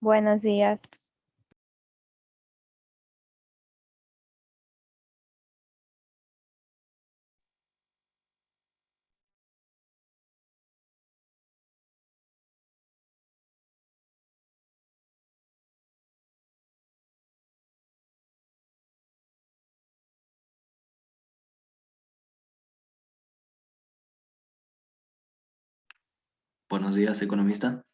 Buenos días. Buenos días, economista.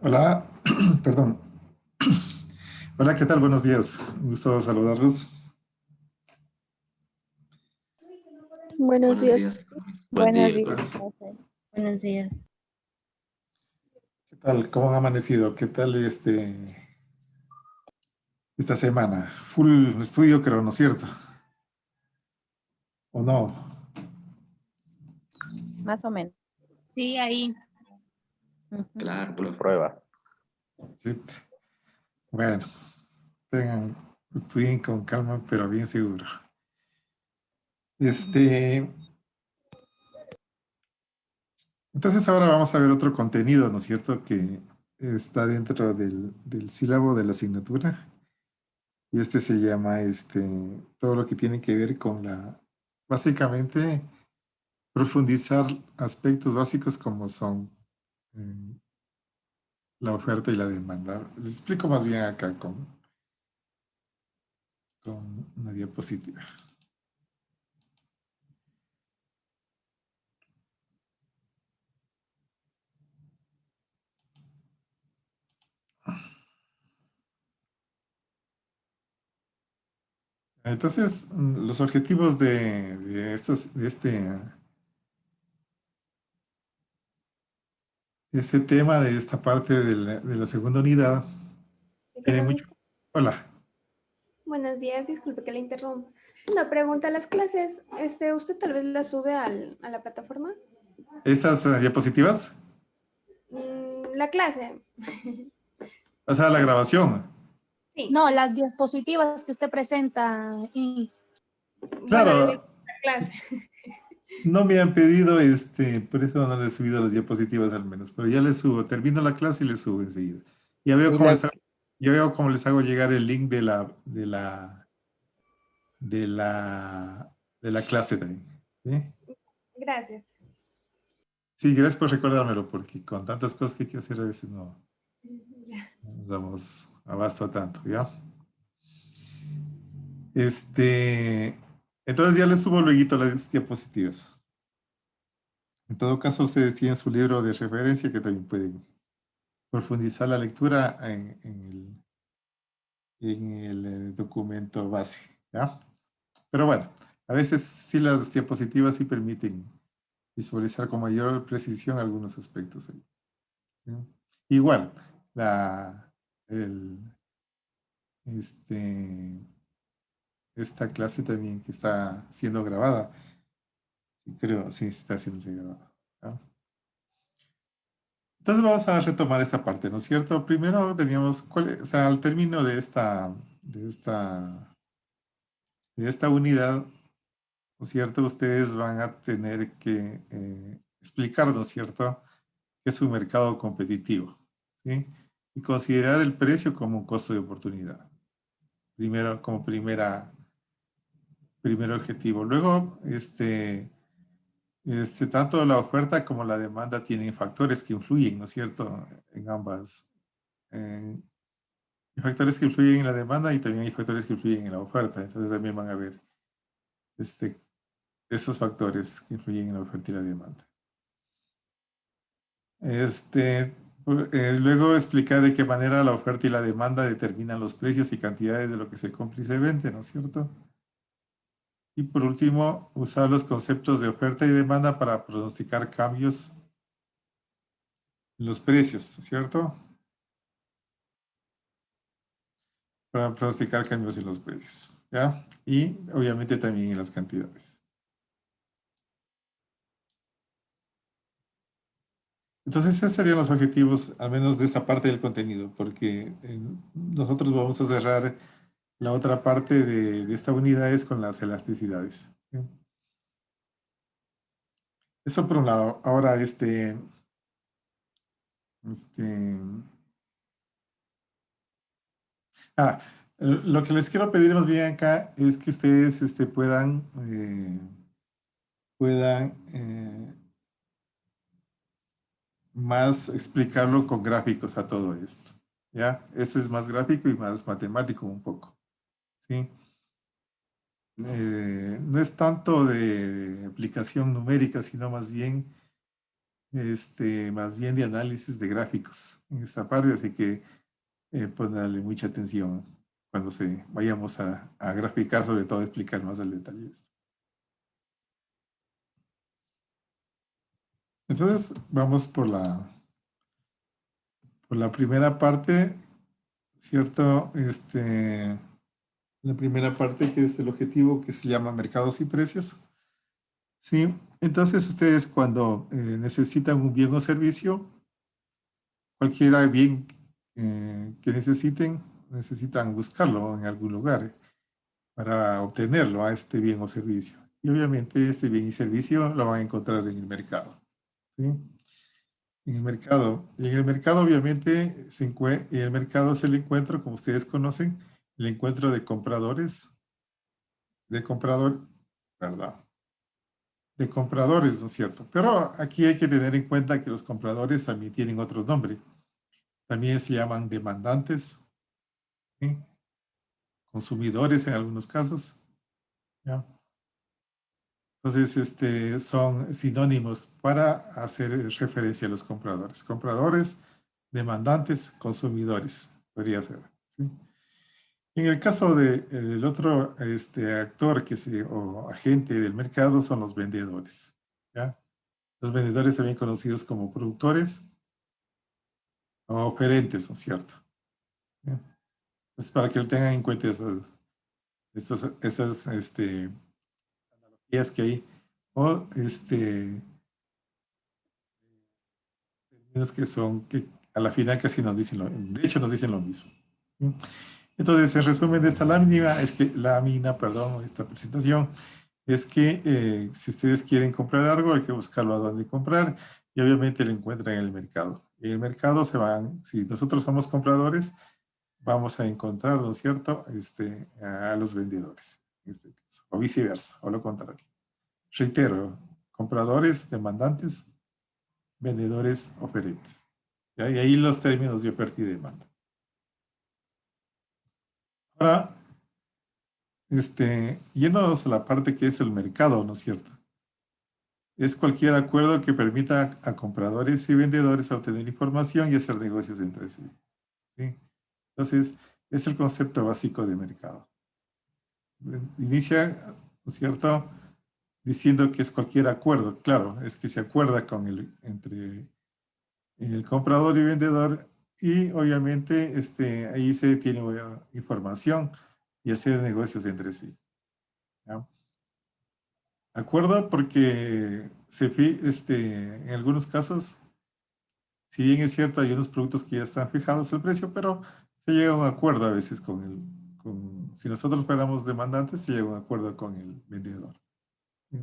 Hola, perdón. Hola, ¿qué tal? Buenos días. Un gusto saludarlos. Buenos días. Economista. Buen Buenos día, días, economista. profe. Buenos días. ¿Qué tal? ¿Cómo han amanecido? ¿Qué tal esta semana? Full estudio, creo, ¿no es cierto? ¿O no? Más o menos. Sí, ahí. Ujú. Claro, por la prueba. Sí. Bueno, estudien con calma, pero bien seguro. Entonces ahora vamos a ver otro contenido, ¿no es cierto? Que está dentro del sílabo de la asignatura. Y se llama todo lo que tiene que ver con básicamente, profundizar aspectos básicos como son la oferta y la demanda. Les explico más bien acá con una diapositiva. Entonces, los objetivos de este tema, de esta parte de la segunda unidad, tiene mucho... Economista. Hola. Buenos días, disculpe que le interrumpa. Una pregunta, las clases, ¿usted tal vez las sube a la plataforma? Estas diapositivas, La clase. o sea, la grabación. Sí. No, las diapositivas que usted presenta. Bueno, la Claro, clase. no me han pedido, por eso no les he subido las diapositivas al menos, pero ya les subo, termino la clase y les subo enseguida. Ya veo cómo les hago llegar el link de la clase también. ¿Sí? Gracias. Sí, gracias por recordármelo, porque con tantas cosas que hay que hacer a veces no nos damos abasto a tanto, ¿ya? Entonces ya les subo luego las diapositivas. En todo caso, ustedes tienen su libro de referencia que también pueden profundizar la lectura en el documento base, ¿ya? Pero bueno, a veces sí las diapositivas sí permiten visualizar con mayor precisión algunos aspectos ahí, ¿ya? Igual, el, este, esta clase también que está siendo grabada, creo, sí, está siendo grabada, ¿ya? Entonces vamos a retomar esta parte, ¿no es cierto? Primero teníamos, o sea, al término de esta unidad, ¿no es cierto? Ustedes van a tener que explicar, ¿no es cierto?, qué es un mercado competitivo, ¿sí? Y considerar el precio como un costo de oportunidad. Primero, como primera primer objetivo. Luego, tanto la oferta como la demanda tienen factores que influyen, ¿no es cierto? En ambas. Hay factores que influyen en la demanda y también hay factores que influyen en la oferta. Entonces también van a ver esos factores que influyen en la oferta y la demanda. Luego explicar de qué manera la oferta y la demanda determinan los precios y cantidades de lo que se compra y se vende, ¿no es cierto? Y por último, usar los conceptos de oferta y demanda para pronosticar cambios en los precios, ¿cierto? Para pronosticar cambios en los precios, ¿ya? Y obviamente también en las cantidades. Entonces, esos serían los objetivos, al menos de esta parte del contenido, porque nosotros vamos a cerrar la otra parte de esta unidad es con las elasticidades. ¿Sí? Eso por un lado. Ahora, lo que les quiero pedir más bien acá es que ustedes puedan más explicarlo con gráficos a todo esto. ¿Ya? Eso es más gráfico y más matemático un poco. ¿Sí? No es tanto de aplicación numérica, sino más bien de análisis de gráficos en esta parte, así que ponerle mucha atención cuando vayamos a graficar, sobre todo explicar más al detalle esto. Entonces, vamos por la primera parte, ¿cierto? La primera parte que es el objetivo que se llama mercados y precios. Sí, entonces ustedes cuando necesitan un bien o servicio, cualquier bien que necesitan buscarlo en algún lugar para obtenerlo a este bien o servicio. Y obviamente este bien y servicio lo van a encontrar en el mercado. ¿Sí? En el mercado. Y en el mercado obviamente el mercado es el encuentro, como ustedes conocen, el encuentro de compradores, ¿verdad? De compradores, ¿no es cierto? Pero aquí hay que tener en cuenta que los compradores también tienen otro nombre. También se llaman demandantes, ¿sí? Consumidores en algunos casos. ¿Ya? Entonces, son sinónimos para hacer referencia a los compradores. Compradores, demandantes, consumidores, podría ser. ¿Sí? En el caso del otro actor o agente del mercado son los vendedores. ¿Ya? Los vendedores también conocidos como productores o oferentes, ¿no es cierto? ¿Ya? Pues para que lo tengan en cuenta esas analogías que hay, o términos que a la final casi nos dicen de hecho nos dicen lo mismo. ¿Sí? Entonces, el resumen de esta esta presentación, es que si ustedes quieren comprar algo, hay que buscarlo a dónde comprar y obviamente lo encuentran en el mercado. En el mercado si nosotros somos compradores, vamos a encontrar, ¿no es cierto?, a los vendedores, en este caso, o viceversa, o lo contrario. Reitero, compradores, demandantes, vendedores, oferentes. ¿Ya? Y ahí los términos de oferta y demanda. Ahora, yéndonos a la parte que es el mercado, ¿no es cierto? Es cualquier acuerdo que permita a compradores y vendedores obtener información y hacer negocios entre sí. ¿Sí? Entonces, es el concepto básico de mercado. Inicia, ¿no es cierto?, diciendo que es cualquier acuerdo. Claro, es que se acuerda entre el comprador y vendedor y obviamente ahí se tiene información y hacer negocios entre sí. ¿Ya? Acuerdo porque en algunos casos, si bien es cierto, hay unos productos que ya están fijados el precio, pero se llega a un acuerdo a veces si nosotros pagamos demandantes, se llega a un acuerdo con el vendedor. ¿Sí?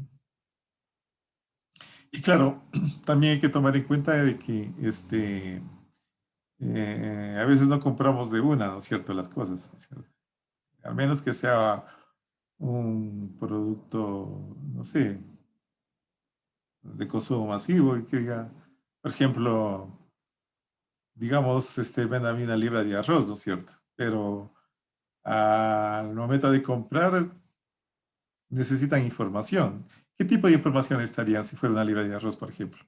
Y claro, también hay que tomar en cuenta de que a veces no compramos de una, ¿no es cierto?, las cosas, ¿no es cierto? Al menos que sea un producto, no sé, de consumo masivo y que diga, por ejemplo, digamos, venda a mí una libra de arroz, ¿no es cierto? Pero al momento de comprar necesitan información. ¿Qué tipo de información estarían si fuera una libra de arroz, por ejemplo?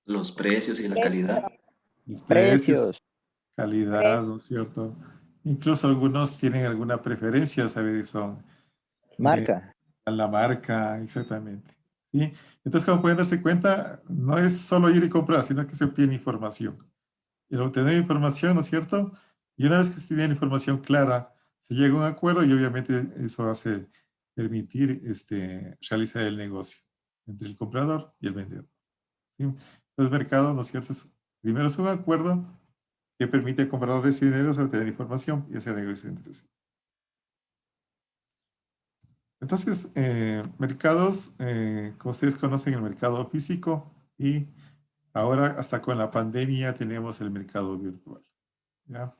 Los precios y la calidad. Los precios, Precios. calidad, ¿no es cierto? Incluso algunos tienen alguna preferencia, ¿sabes? Son Marca. a la marca, exactamente. ¿Sí? Entonces, como pueden darse cuenta, no es solo ir y comprar, sino que se obtiene información. Y al obtener información, ¿no es cierto? Y una vez que se tiene información clara, se llega a un acuerdo y obviamente eso hace permitir realizar el negocio entre el comprador y el vendedor. ¿Sí? Entonces, mercado, ¿no es cierto? Primero es un acuerdo que permite a compradores y vendedores obtener información y hacer negocios entre sí. Entonces, mercados, como ustedes conocen, el mercado físico y ahora hasta con la pandemia tenemos el mercado virtual. ¿Ya?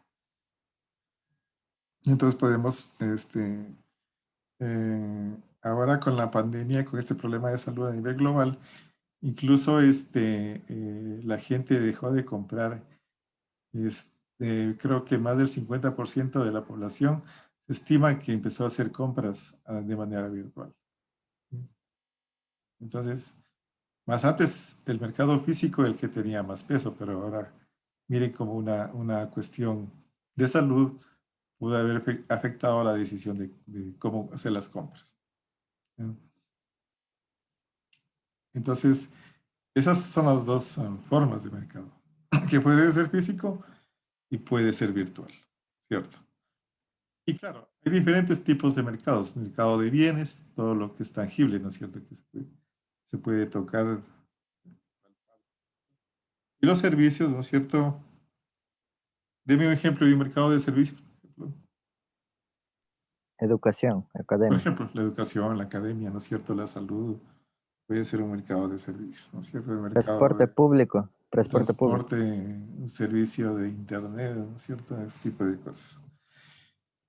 Entonces podemos, ahora con la pandemia, con este problema de salud a nivel global, incluso la gente dejó de comprar, creo que más del 50% de la población se estima que empezó a hacer compras de manera virtual. Entonces, más antes el mercado físico el que tenía más peso, pero ahora miren como una cuestión de salud pudo haber afectado la decisión de cómo hacer las compras. ¿No? Entonces, esas son las dos formas de mercado, que puede ser físico y puede ser virtual, ¿cierto? Y claro, hay diferentes tipos de mercados. Mercado de bienes, todo lo que es tangible, ¿no es cierto? Que se puede tocar. Y los servicios, ¿no es cierto? Deme un ejemplo de un mercado de servicios, Educación, por academia. ejemplo, la educación, la academia, ¿no es cierto? La salud, puede ser un mercado de servicios, ¿no es cierto? El mercado Transporte público. de Transporte público. transporte, un servicio de internet, ¿no es cierto? Ese tipo de cosas.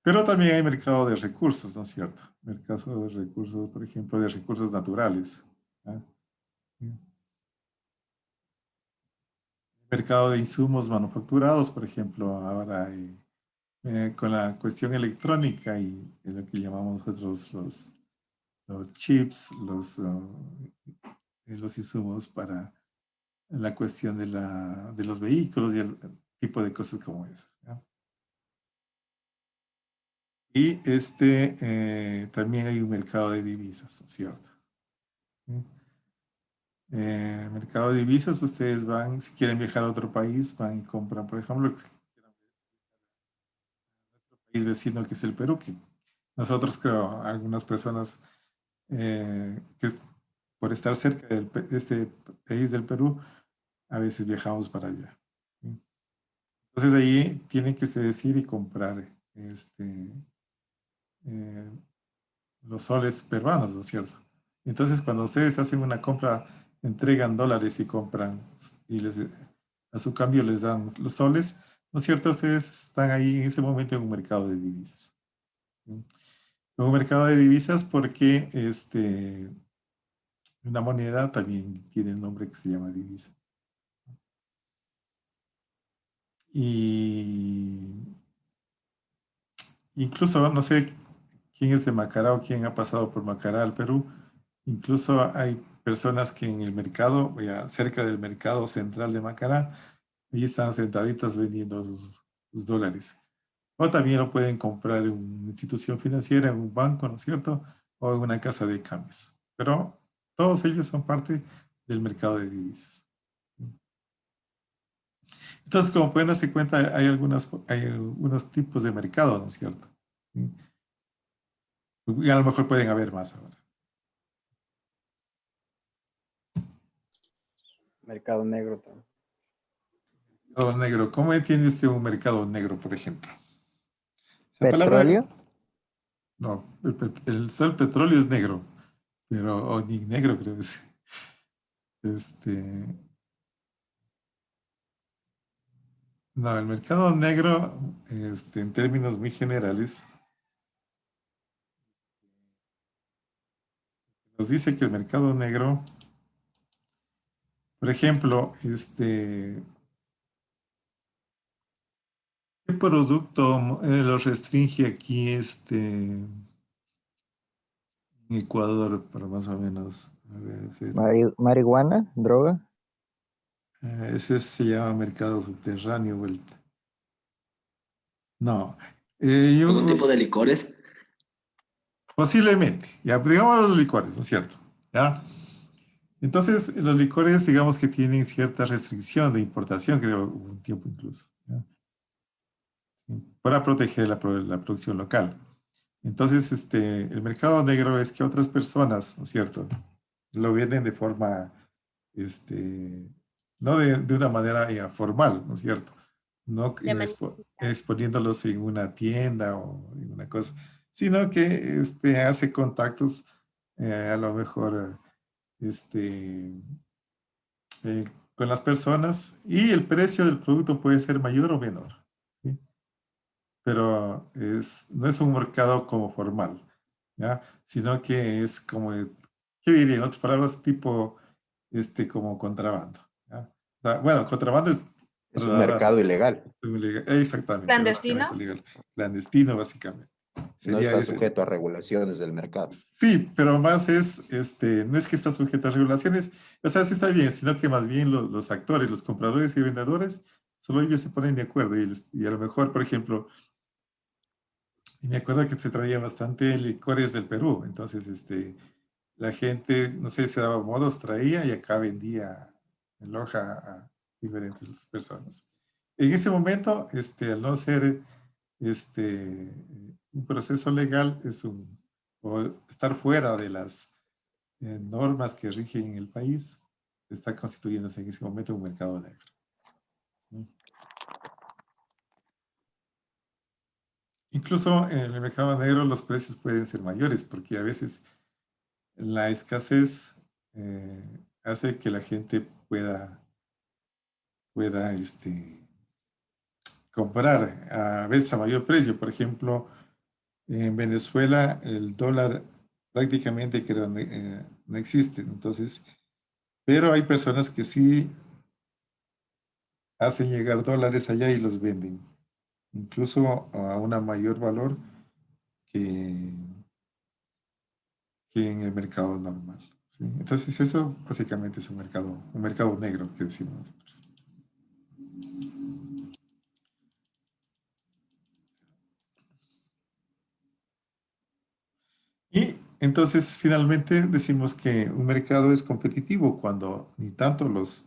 Pero también hay mercado de recursos, ¿no es cierto? Mercado de recursos, por ejemplo, de recursos naturales. ¿Ah? Mercado de insumos manufacturados, por ejemplo, ahora hay, con la cuestión electrónica y lo que llamamos nosotros los chips, los insumos para la cuestión de los vehículos y el tipo de cosas como esas. ¿Ya? Y también hay un mercado de divisas, ¿no es cierto? ¿Sí? Mercado de divisas, ustedes van, si quieren viajar a otro país, van y compran, por ejemplo, nuestro país vecino que es el Perú, que nosotros creo, algunas personas por estar cerca de este país del Perú, a veces viajamos para allá. ¿Sí? Entonces ahí tienen que ustedes ir y comprar eh, los soles peruanos, ¿no es cierto? Entonces cuando ustedes hacen una compra, entregan dólares y compran y a su cambio les dan los soles, ¿no es cierto? Ustedes están ahí en ese momento en un mercado de divisas. ¿Sí? Un mercado de divisas porque una moneda también tiene el nombre que se llama divisa. Y incluso, no sé quién es de Macará o quién ha pasado por Macará al Perú, incluso hay personas que en el mercado, ya cerca del mercado central de Macará, ahí están sentaditas vendiendo sus dólares. O también lo pueden comprar en una institución financiera, en un banco, ¿no es cierto? O en una casa de cambios. Pero todos ellos son parte del mercado de divisas. Entonces, como pueden darse cuenta, hay algunos tipos de mercado, ¿no es cierto? Y a lo mejor pueden haber más ahora. Mercado negro también. Mercado negro. ¿Cómo entiende usted un mercado negro, por ejemplo? Esa palabra, Petróleo. no, el petróleo es negro, pero, o ni negro creo que es. Este, no, el mercado negro, en términos muy generales, nos dice que el mercado negro, por ejemplo, ¿qué producto lo restringe aquí en Ecuador para más o menos? A ver, Marihuana, droga. ese se llama mercado subterráneo, vuelta. No. ¿Algún tipo de licores? Posiblemente, ya, digamos los licores, ¿no es cierto? ¿Ya? Entonces, los licores, digamos que tienen cierta restricción de importación, creo, hubo un tiempo incluso, ¿ya? Sí, para proteger la producción local. Entonces, el mercado negro es que otras personas, ¿no es cierto?, lo venden de forma, no de una manera formal, ¿no es cierto? No De manera exponiéndolos en una tienda o en una cosa, sino que hace contactos, a lo mejor, eh, con las personas, y el precio del producto puede ser mayor o menor, ¿sí? Pero no es un mercado como formal, ¿ya? Sino que es como, ¿qué diría? En otras palabras, tipo, como contrabando, ¿ya? O sea, bueno, contrabando es Es un mercado ilegal. exactamente, básicamente clandestino. legal, clandestino, básicamente. No Sería está ese. sujeto a regulaciones del mercado. Sí, pero más no es que está sujeto a regulaciones, o sea, sí está bien, sino que más bien los actores, los compradores y vendedores, solo ellos se ponen de acuerdo y a lo mejor, por ejemplo, y me acuerdo que se traía bastante licores del Perú, entonces, la gente, no sé, se daba modos, traía y acá vendía en Loja a diferentes personas. En ese momento, al no ser, un proceso legal, o estar fuera de las normas que rigen en el país, está constituyéndose en ese momento un mercado negro, ¿sí? Incluso en el mercado negro los precios pueden ser mayores porque a veces la escasez hace que la gente pueda comprar a veces a mayor precio. Por ejemplo, en Venezuela el dólar prácticamente creo no existe. Entonces, pero hay personas que sí hacen llegar dólares allá y los venden, incluso a una mayor valor que, que en el mercado normal, ¿sí? Entonces eso básicamente es un mercado negro que decimos nosotros. Y entonces finalmente decimos que un mercado es competitivo cuando ni tanto los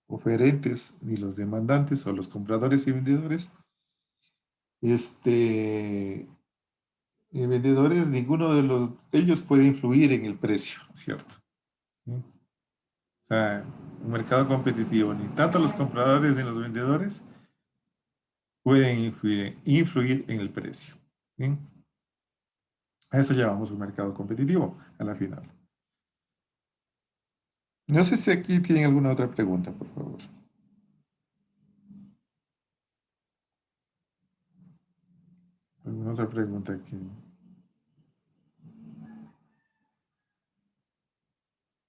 oferentes ni los demandantes o los compradores y vendedores, vendedores, ninguno de ellos puede influir en el precio, ¿cierto? ¿Sí? O sea, un mercado competitivo, ni tanto los compradores ni los vendedores pueden influir en el precio, ¿sí? A eso llamamos un mercado competitivo a la final. No sé si aquí tienen alguna otra pregunta, por favor. ¿Alguna otra pregunta aquí?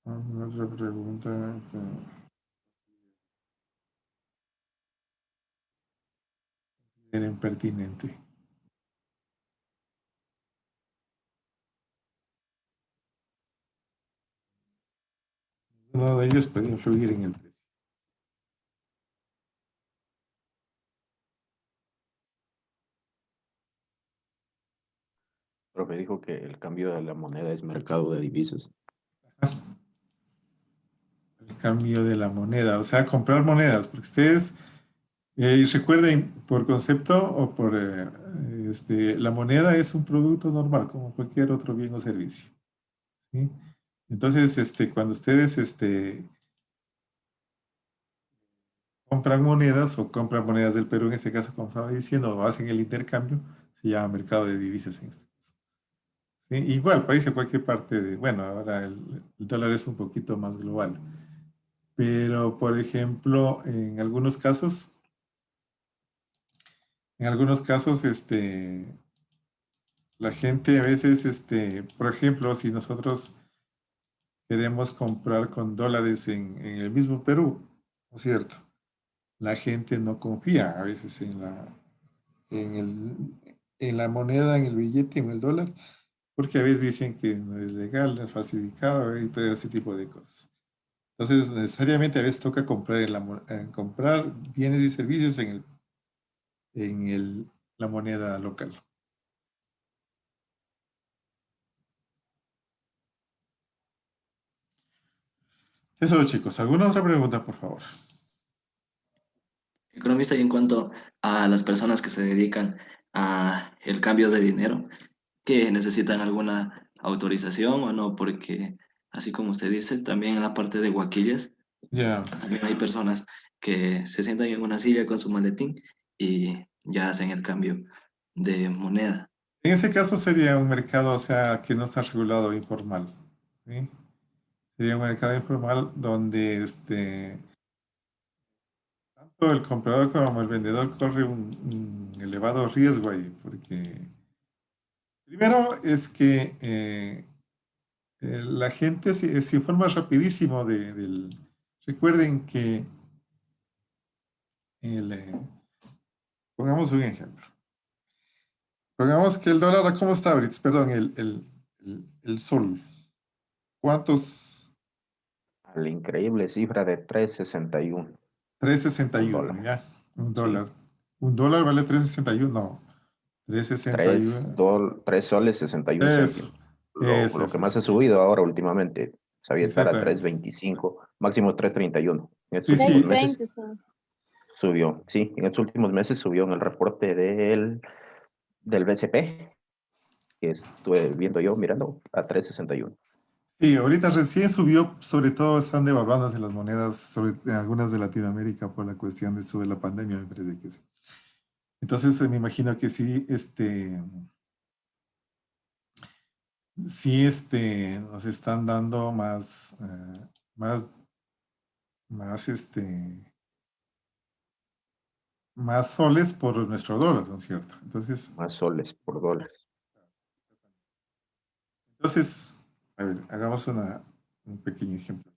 ¿Alguna otra pregunta que consideren pertinente? Uno de ellos puede influir en el precio. Profe dijo que el cambio de la moneda es mercado de divisas. El cambio de la moneda, o sea, comprar monedas, porque ustedes recuerden, por concepto o por la moneda es un producto normal, como cualquier otro bien o servicio, ¿sí? Entonces, cuando ustedes compran monedas o compran monedas del Perú, en este caso, como estaba diciendo, o hacen el intercambio, se llama mercado de divisas en este caso. ¿Sí? Igual, país en cualquier parte bueno, ahora el dólar es un poquito más global, pero por ejemplo, en algunos casos, la gente a veces, por ejemplo, si nosotros queremos comprar con dólares en el mismo Perú, ¿no es cierto? La gente no confía a veces en la moneda, en el billete, en el dólar, porque a veces dicen que no es legal, no es falsificado y todo ese tipo de cosas. Entonces, necesariamente a veces toca comprar, comprar bienes y servicios en la moneda local. Eso, chicos. ¿Alguna otra pregunta, por favor? Economista, y en cuanto a las personas que se dedican a el cambio de dinero, que necesitan alguna autorización o no, porque así como usted dice, también en la parte de guaquillas, Ya. también hay personas que se sientan en una silla con su maletín y ya hacen el cambio de moneda. En ese caso sería un mercado, o sea, que no está regulado informal. ¿Sí? Sería un mercado informal donde tanto el comprador como el vendedor corre un elevado riesgo ahí, porque primero es que la gente se informa rapidísimo del... Recuerden que, pongamos un ejemplo. Pongamos que el dólar, ¿cómo está ahorita? Perdón, el sol. ¿Cuántos? La increíble cifra de 3.61 un 3,61, dólar. ya. Un Sí, dólar. ¿Un dólar vale 3,61? No. 3,61. 3 soles 61 Eso. céntimos. Eso, Lo que eso, más eso. ha subido ahora últimamente, sabía estar a Exactamente. 3.25, máximo 3.31. En estos Sí, últimos sí. meses 3:30 está. subió, sí, en estos últimos meses subió en el reporte del BCP, que estuve viendo yo, mirando, a 3.61. Sí, ahorita recién subió, sobre todo están devaluándose las monedas, en algunas de Latinoamérica por la cuestión de esto de la pandemia, me parece que sí. Entonces, me imagino que sí, sí, nos están dando más, más, más soles por nuestro dólar, ¿no es cierto? Más soles por dólar. Entonces, a ver, hagamos un pequeño ejemplo.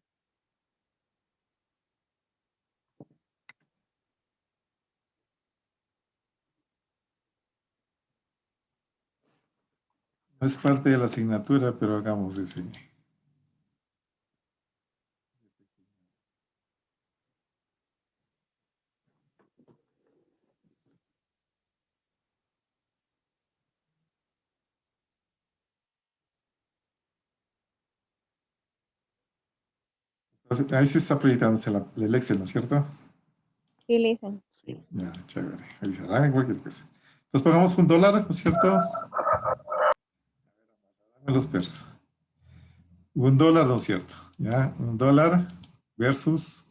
No es parte de la asignatura, pero hagamos ese. Entonces, ahí se está proyectándose el Excel, ¿no es cierto? Sí, Lisa. Sí. Ya, chévere. Ahí se hará cualquier cosa. Entonces pagamos un dólar, ¿no es cierto? Dame los perros. Un dólar, ¿no es cierto? Ya, un dólar versus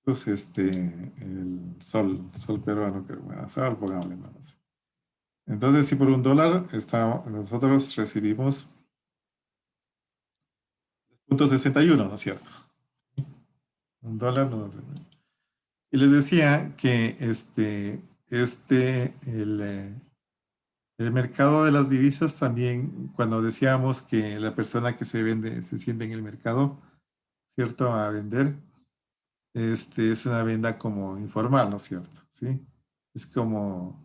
el sol peruano, que bueno, sol, pongámosle más. Entonces, si por un dólar nosotros recibimos 0,61, ¿no es cierto? Un dólar. Y les decía que el mercado de las divisas también, cuando decíamos que la persona que se vende se siente en el mercado, ¿cierto? A vender, es una venta como informal, ¿no es cierto? ¿Sí? Es como,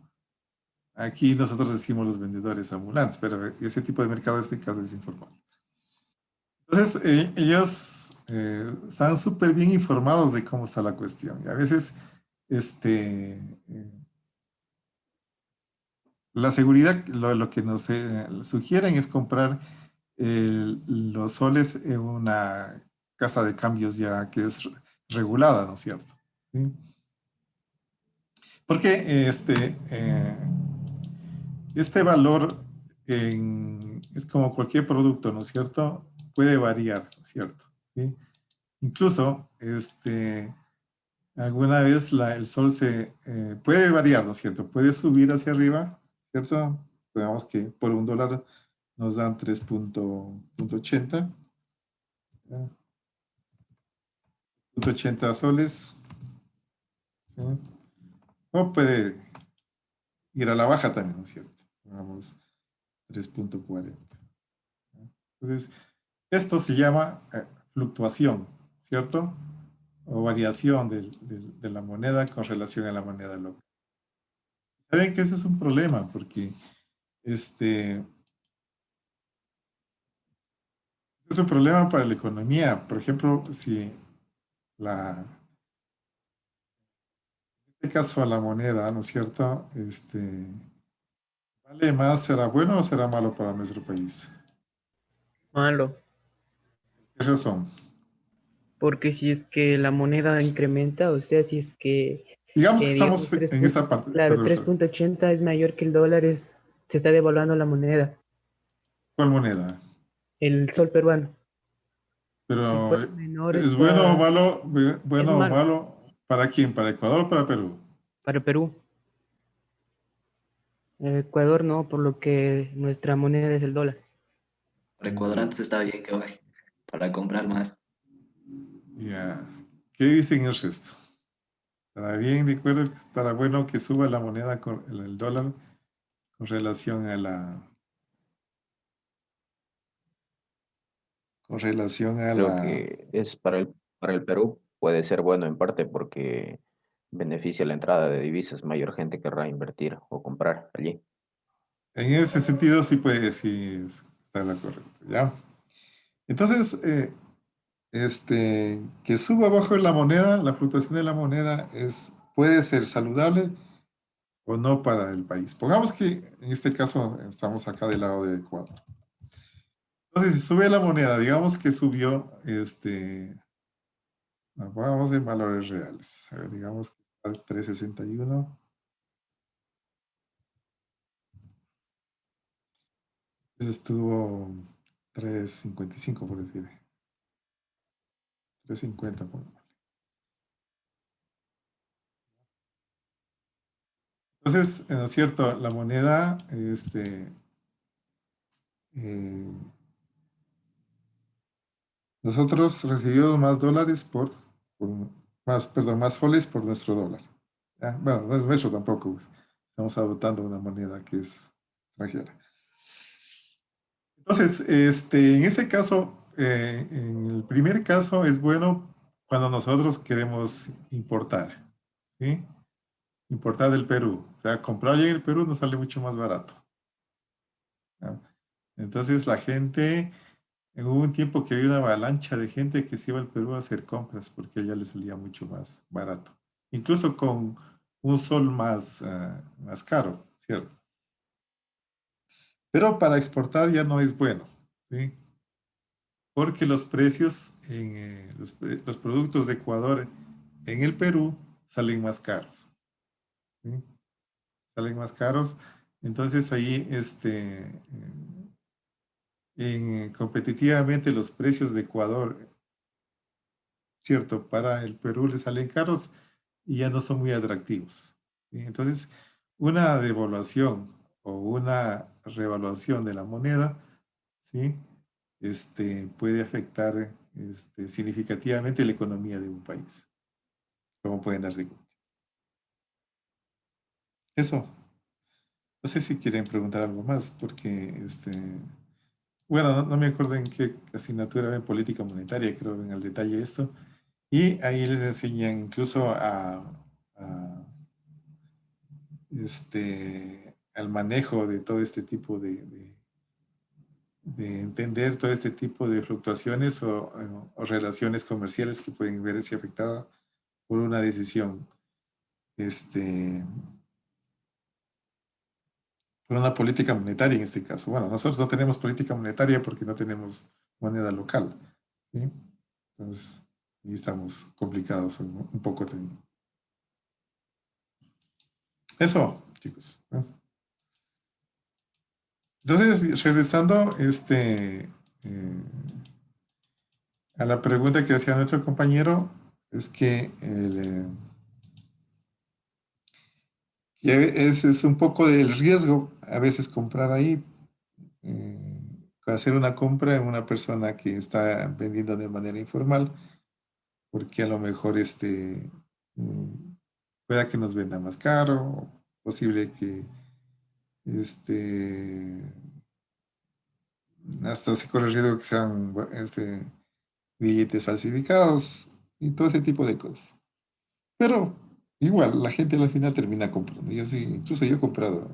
aquí nosotros decimos los vendedores ambulantes, pero ese tipo de mercado en este caso es informal. Entonces, ellos están súper bien informados de cómo está la cuestión. Y a veces, la seguridad, lo que nos sugieren es comprar los soles en una casa de cambios ya que es regulada, ¿no es cierto? ¿Sí? Porque este valor es como cualquier producto, ¿no es cierto? Puede variar, ¿no es cierto? ¿Sí? Incluso, alguna vez el sol se puede variar, ¿no es cierto? Puede subir hacia arriba, ¿cierto? Digamos que por un dólar nos dan 3,80. 80 soles. ¿Sí? O puede ir a la baja también, ¿no es cierto? Vamos, 3,40. Entonces, Esto se llama fluctuación, ¿cierto? O variación de la moneda con relación a la moneda local. Saben que ese es un problema porque este, es un problema para la economía. Por ejemplo, si en este caso la moneda, ¿no es cierto? ¿Vale más? ¿Será bueno o será malo para nuestro país? Malo, ¿Qué razón? porque si es que la moneda incrementa, o sea, si es que, Digamos que digamos, estamos en esta parte. claro, Perdón, 3.80 es mayor que el dólar, se está devaluando la moneda, ¿cuál moneda? el sol peruano. Si Pero, fuera menor, ¿es bueno o está, malo? es ¿Bueno o malo malo? ¿Para quién? ¿Para Ecuador o para Perú? para Perú. Ecuador no, por lo que nuestra moneda es el dólar. Para cuadrantes está bien que baje, para comprar más. Ya. ¿Qué dicen el resto? ¿Estará bien, de acuerdo? ¿Estará bueno que suba la moneda con el dólar con relación a Creo que es para el Perú, puede ser bueno en parte porque beneficia la entrada de divisas, mayor gente querrá invertir o comprar allí. En ese sentido sí puede, está la correcta, ¿ya? Entonces, que suba bajo la moneda, la fluctuación de la moneda puede ser saludable o no para el país. Pongamos que en este caso estamos acá del lado de Ecuador. Entonces, si sube la moneda, digamos que subió, vamos en valores reales. A ver, digamos que está 3.61. Ese estuvo 3.55 por decir. 3.50 por. Entonces, ¿no es cierto? La moneda, eh, nosotros recibimos más dólares más soles por nuestro dólar. ¿Ya? Bueno, no es nuestro tampoco, pues. Estamos adoptando una moneda que es extranjera. Entonces, en este caso, en el primer caso es bueno cuando nosotros queremos importar, ¿sí? Importar del Perú. O sea, comprar en el Perú nos sale mucho más barato. ¿Ya? Entonces, la gente, hubo un tiempo que había una avalancha de gente que se iba al Perú a hacer compras porque allá le salía mucho más barato. Incluso con un sol más caro, ¿cierto? Pero para exportar ya no es bueno, ¿sí? Porque los precios los productos de Ecuador en el Perú salen más caros, ¿sí? Salen más caros. Entonces ahí, competitivamente los precios de Ecuador, cierto, para el Perú le salen caros y ya no son muy atractivos, ¿sí? Entonces, una devaluación o una revaluación de la moneda, ¿sí? Puede afectar significativamente la economía de un país, como pueden darse cuenta. Eso, no sé si quieren preguntar algo más, porque, bueno, no me acuerdo en qué asignatura en política monetaria, creo en el detalle esto, y ahí les enseñan incluso al manejo de todo este tipo de entender todo este tipo de fluctuaciones o relaciones comerciales que pueden verse afectadas por una decisión, por una política monetaria en este caso. Bueno, nosotros no tenemos política monetaria porque no tenemos moneda local, ¿sí? Entonces, ahí estamos complicados un poco también. Eso, chicos, ¿no? Entonces, regresando a la pregunta que hacía nuestro compañero, es que es un poco del riesgo a veces comprar ahí, hacer una compra en una persona que está vendiendo de manera informal, porque a lo mejor pueda que nos venda más caro, posible que hasta se corre el riesgo que sean billetes falsificados y todo ese tipo de cosas. Pero igual, la gente al final termina comprando. Yo sí, incluso yo he comprado.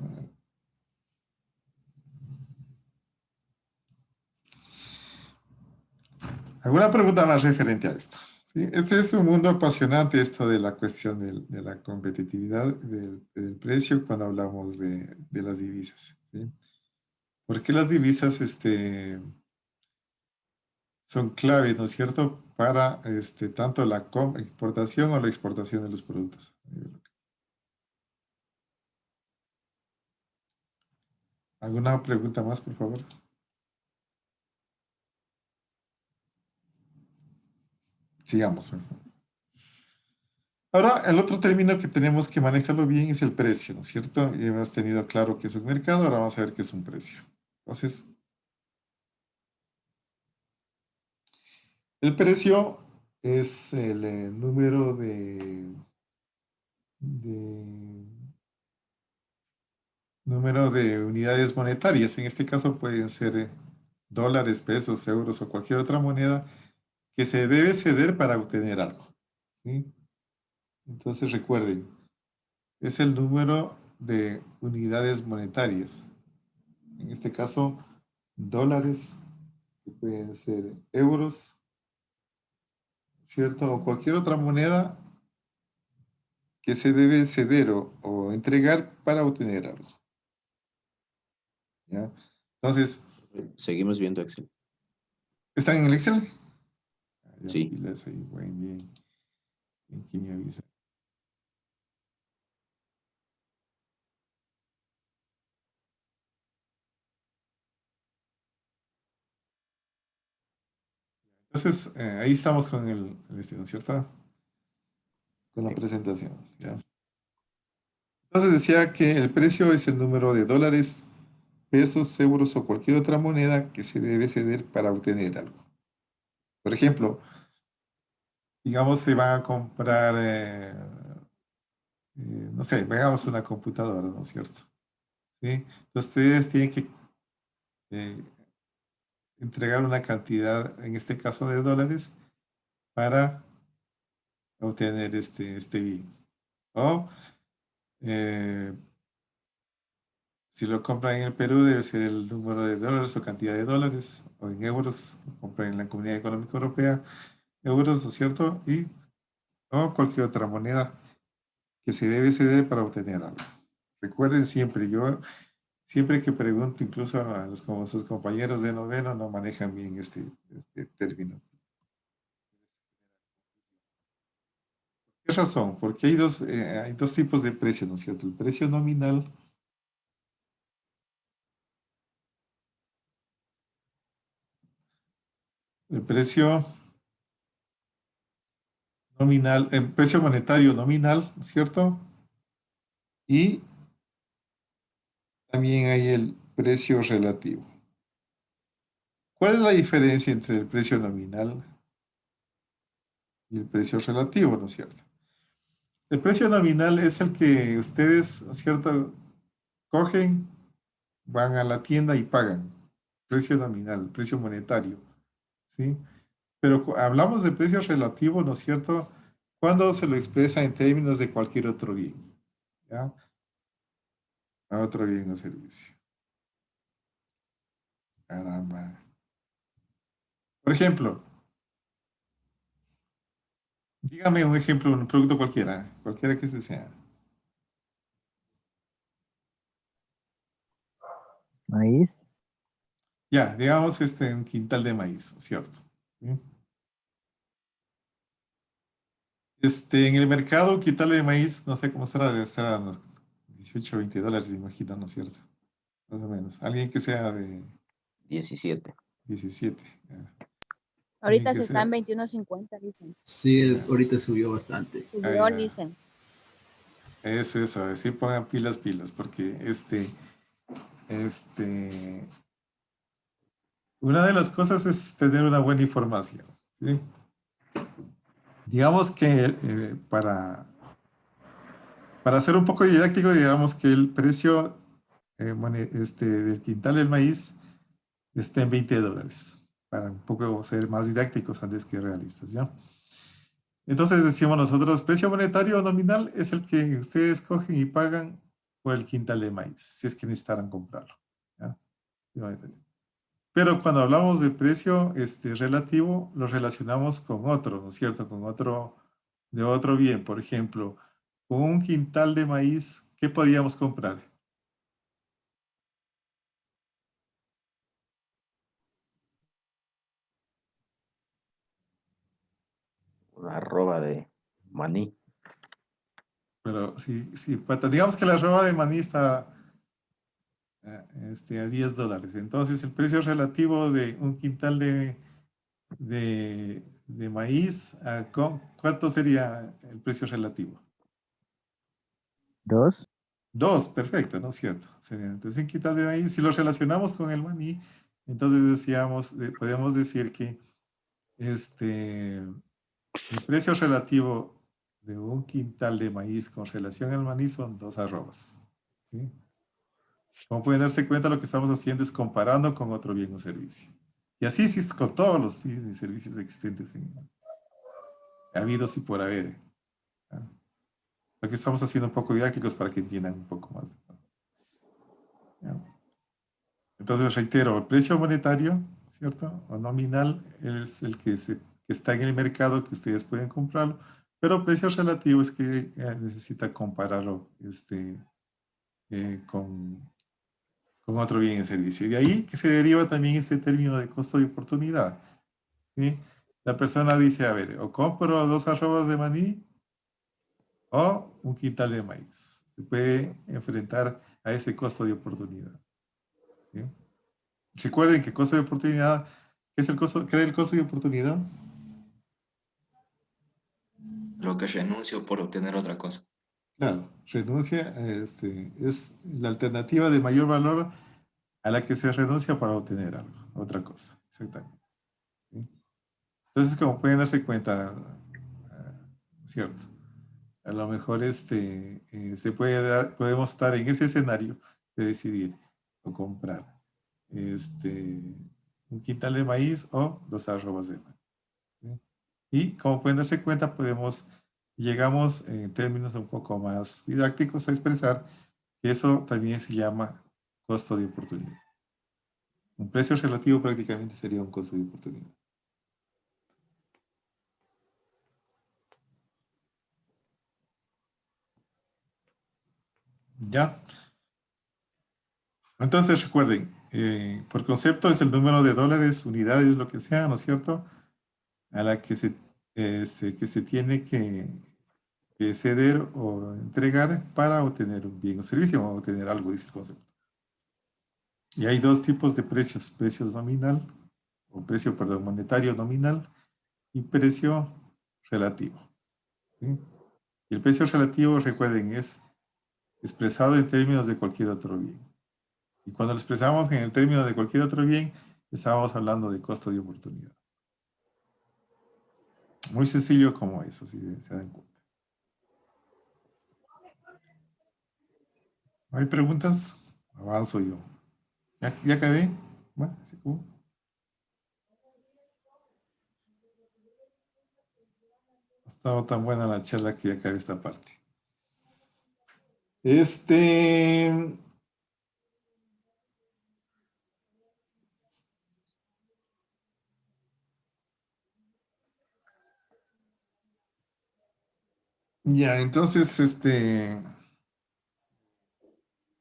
¿Alguna pregunta más referente a esto? ¿Sí? Este es un mundo apasionante, esto de la cuestión de la competitividad, del precio, cuando hablamos de las divisas. ¿Sí? Porque las divisas son clave, ¿no es cierto?, para tanto la importación o la exportación de los productos. ¿Alguna pregunta más, por favor? Sigamos. Ahora, el otro término que tenemos que manejarlo bien es el precio, ¿no es cierto? Y hemos tenido claro que es un mercado, ahora vamos a ver qué es un precio. Entonces, el precio es el número número de unidades monetarias. En este caso pueden ser dólares, pesos, euros o cualquier otra moneda que se debe ceder para obtener algo. ¿Sí? Entonces recuerden, es el número de unidades monetarias. En este caso, dólares, que pueden ser euros, ¿cierto? O cualquier otra moneda que se debe ceder o entregar para obtener algo. ¿Ya? Entonces, Seguimos viendo Excel. ¿están en el Excel? Ya, Sí. pilas ahí, bien, bien. Aquí me avisa. Entonces, ahí estamos con ¿no es cierto? Con la Sí. presentación. ¿Ya? Entonces decía que el precio es el número de dólares, pesos, euros o cualquier otra moneda que se debe ceder para obtener algo. Por ejemplo, digamos, se va a comprar, no sé, veamos una computadora, ¿no es cierto? ¿Sí? Entonces ustedes tienen que eh, entregar una cantidad, en este caso de dólares, para obtener este bien. O si lo compran en el Perú, debe ser el número de dólares o cantidad de dólares, o en euros, lo compran en la Comunidad Económica Europea, euros, ¿no es cierto? Y o cualquier otra moneda que se debe ceder para obtener algo. Recuerden siempre, yo siempre que pregunto, incluso a como sus compañeros de noveno, no manejan bien este término. ¿Qué razón? Porque hay dos tipos de precio, ¿no es cierto? El precio nominal. El precio nominal, el precio monetario nominal, ¿no es cierto? Y también hay el precio relativo. ¿Cuál es la diferencia entre el precio nominal y el precio relativo, ¿no es cierto? El precio nominal es el que ustedes, ¿no es cierto?, cogen, van a la tienda y pagan. Precio nominal, precio monetario, ¿sí? Pero hablamos de precio relativo, ¿no es cierto?, cuando se lo expresa en términos de cualquier otro bien, ¿ya? A otro bien o servicio. Caramba. Por ejemplo, dígame un ejemplo, un producto cualquiera que este sea. Maíz, Ya, digamos un quintal de maíz, ¿cierto? ¿Sí? En el mercado, un quintal de maíz, no sé cómo estará, debe estar a unos 18, 20 dólares, me imagino, ¿no es cierto? Más o menos. Alguien que sea de 17. 17. Ya. Alguien Ahorita que se está en sea. 21.50, dicen. Sí, Ya. ahorita subió bastante. Subió, Ya. dicen. Eso, sí pongan pilas, porque una de las cosas es tener una buena información, ¿sí? Digamos que para ser un poco didáctico, digamos que el precio del quintal del maíz está en $20, para un poco ser más didácticos antes que realistas, ¿ya? Entonces decimos nosotros, precio monetario nominal es el que ustedes cogen y pagan por el quintal de maíz, si es que necesitaran comprarlo, ¿ya? Pero cuando hablamos de precio relativo, lo relacionamos con otro, ¿no es cierto? Con otro, de otro bien. Por ejemplo, con un quintal de maíz, ¿qué podíamos comprar? Una arroba de maní. Pero si digamos que la arroba de maní está a $10. Entonces, el precio relativo de un quintal de maíz, ¿cuánto sería el precio relativo? 2. 2, perfecto, ¿no es cierto? Entonces, un quintal de maíz, si lo relacionamos con el maní, entonces decíamos, podemos decir que el precio relativo de un quintal de maíz con relación al maní son 2 arrobas. ¿Sí? Como pueden darse cuenta, lo que estamos haciendo es comparando con otro bien o servicio. Y así sí es con todos los bienes y servicios existentes habidos y por haber. ¿Ah? Lo que estamos haciendo un poco didácticos para que entiendan un poco más. ¿Ya? Entonces, reitero, el precio monetario, ¿cierto? O nominal es el que está en el mercado, que ustedes pueden comprarlo, pero el precio relativo es que necesita compararlo con otro bien y servicio. Y de ahí que se deriva también este término de costo de oportunidad. ¿Sí? La persona dice, a ver, o compro 2 arrobas de maní o un quintal de maíz. Se puede enfrentar a ese costo de oportunidad. ¿Sí? Recuerden que costo de oportunidad, ¿qué es el costo, qué es el costo de oportunidad? Lo que renuncio por obtener otra cosa. Claro, renuncia, es la alternativa de mayor valor a la que se renuncia para obtener algo, otra cosa, exactamente. ¿Sí? Entonces, como pueden darse cuenta, ¿cierto? A lo mejor podemos estar en ese escenario de decidir o comprar un quintal de maíz o 2 arrobas de maíz. ¿Sí? Y como pueden darse cuenta, llegamos en términos un poco más didácticos a expresar que eso también se llama costo de oportunidad. Un precio relativo prácticamente sería un costo de oportunidad. ¿Ya? Entonces recuerden, por concepto es el número de dólares, unidades, lo que sea, ¿no es cierto? A la que se tiene que ceder o entregar para obtener un bien o servicio o obtener algo, dice el concepto. Y hay 2 tipos de precios, precios nominal, o precio, perdón, monetario nominal y precio relativo. ¿Sí? Y el precio relativo, recuerden, es expresado en términos de cualquier otro bien. Y cuando lo expresamos en el término de cualquier otro bien, estábamos hablando de costo de oportunidad. Muy sencillo como eso, si se dan cuenta. ¿No hay preguntas? Avanzo yo. ¿Ya acabé? Bueno, se acabó. Ha estado tan buena la charla que ya acabé esta parte. Ya, entonces,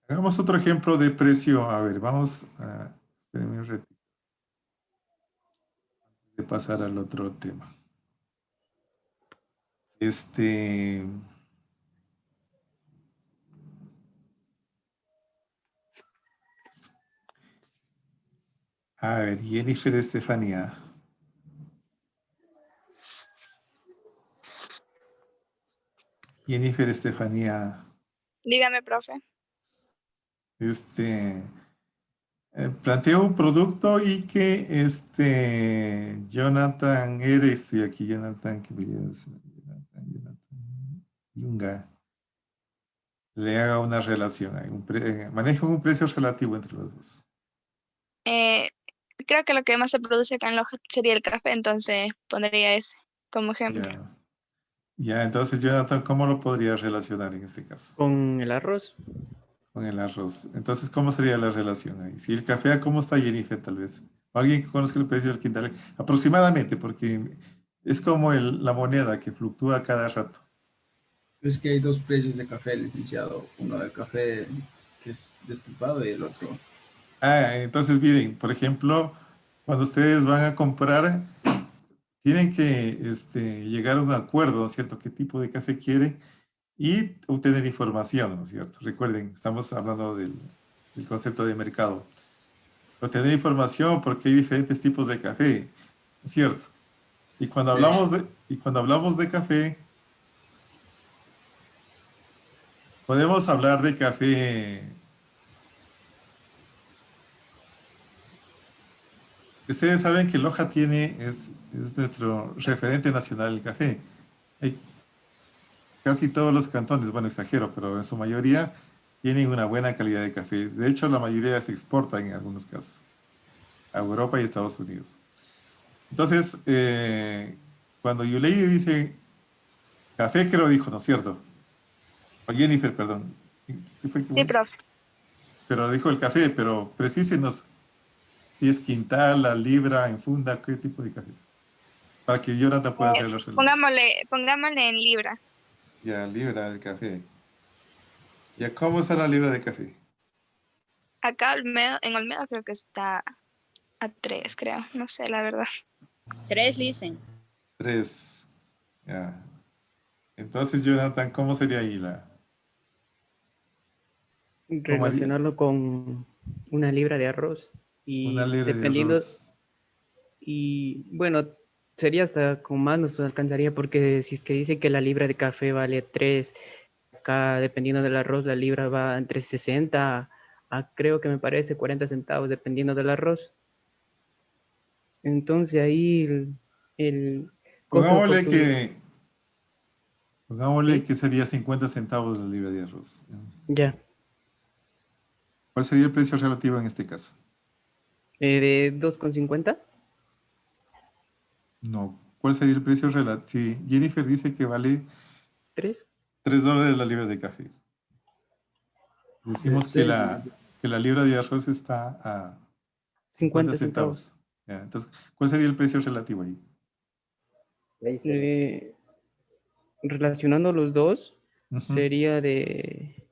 hagamos otro ejemplo de precio. A ver, vamos a... espérenme un ratito de pasar al otro tema. A ver, Jennifer Estefanía. Jennifer Estefanía. Dígame, profe. Planteo un producto y que Jonathan estoy aquí, Jonathan, Jonathan Yunga, le haga una relación, maneja un precio relativo entre los dos. creo que lo que más se produce acá en Loja sería el café, entonces pondría ese como ejemplo. Ya. Ya, entonces, Jonathan, ¿cómo lo podrías relacionar en este caso? Con el arroz. Con el arroz. Entonces, ¿cómo sería la relación ahí? Si el café, ¿cómo está Jennifer, tal vez? O alguien que conozca el precio del quintal. Aproximadamente, porque es como la moneda que fluctúa cada rato. Es que hay dos precios de café, licenciado. Uno del café que es destipado y el otro. Ah, entonces, miren, por ejemplo, cuando ustedes van a comprar, tienen que llegar a un acuerdo, ¿no es cierto? ¿Qué tipo de café quieren? Y obtener información, ¿no es cierto? Recuerden, estamos hablando del concepto de mercado. Obtener información porque hay diferentes tipos de café, ¿no es cierto? Y cuando hablamos de café, podemos hablar de café. Ustedes saben que Loja es nuestro referente nacional del café. Hay casi todos los cantones, bueno, exagero, pero en su mayoría tienen una buena calidad de café. De hecho, la mayoría se exporta en algunos casos a Europa y Estados Unidos. Entonces, cuando Yulei dice café, que lo dijo, ¿no es cierto? O Jennifer, perdón. ¿Qué fue que Sí, fue? profe. Pero dijo el café, pero precísenos si es quintal, la libra, en funda, qué tipo de café. Para que Jonathan pueda hacer los relatos. Pongámosle en libra. Ya, libra de café. Ya, ¿cómo está la libra de café? Acá en Olmedo creo que está a 3, creo. No sé, la verdad. 3 dicen. 3. Ya. Entonces, Jonathan, ¿cómo sería ahí cómo haría? Relacionarlo con una libra de arroz. Una Y libra de dependiendo, arroz. y bueno, sería hasta con más nos alcanzaría porque si es que dice que la libra de café vale 3, acá dependiendo del arroz la libra va entre 60 a creo que me parece 40 centavos dependiendo del arroz. Entonces ahí el costo de Pongámosle oportunidad, que, pongámosle ¿sí? que sería 50 centavos la libra de arroz. Ya, ¿Cuál sería el precio relativo en este caso? de 2,50. No. ¿Cuál sería el precio relativo? Si Jennifer dice que vale 3, $3 la libra de café. De Decimos que 6. la libra de arroz está a 50 50 centavos. centavos. Ya, entonces, ¿cuál sería el precio relativo ahí? Eh, relacionando los dos, Ujú. sería de,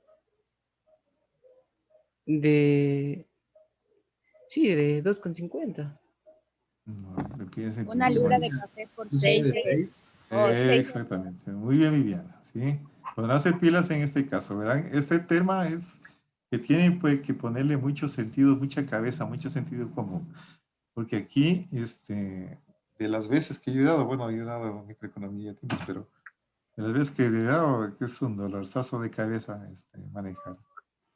sí, de 2,50. No, me piensen Una bien. libra de Bueno. café por ¿No sería 6 de 6? o 6. Exactamente. Muy bien, Viviana. ¿Sí? Podrán pilas en este caso, ¿verdad? Este tema es que tiene pues, que ponerle mucho sentido, mucha cabeza, mucho sentido común. Porque aquí, de las veces que yo he dado, bueno, yo he dado microeconomía, tiempos, pero de las veces que he dado, que es un dolorzazo de cabeza manejar.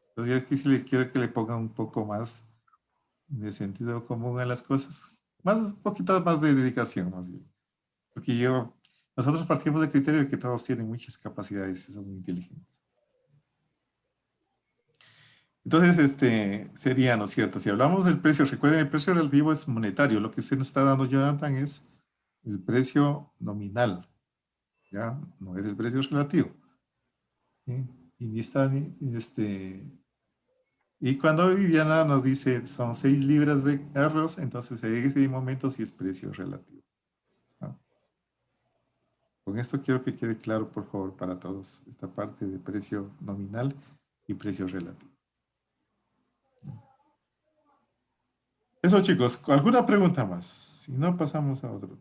Entonces, yo aquí sí le quiero que le ponga un poco más de sentido común a las cosas. Un poquito más de dedicación, más bien. Porque nosotros partimos del criterio de que todos tienen muchas capacidades y son muy inteligentes. Entonces, sería, ¿no es cierto? Si hablamos del precio, recuerden, el precio relativo es monetario. Lo que se nos está dando, Jonathan, es el precio nominal, ¿ya? No es el precio relativo. ¿Sí? Y ni está, y cuando Viviana nos dice son 6 libras de arroz, entonces en ese momento sí es precio relativo, ¿no? Con esto quiero que quede claro, por favor, para todos, esta parte de precio nominal y precio relativo. Eso, chicos, ¿alguna pregunta más? Si no, pasamos a otro.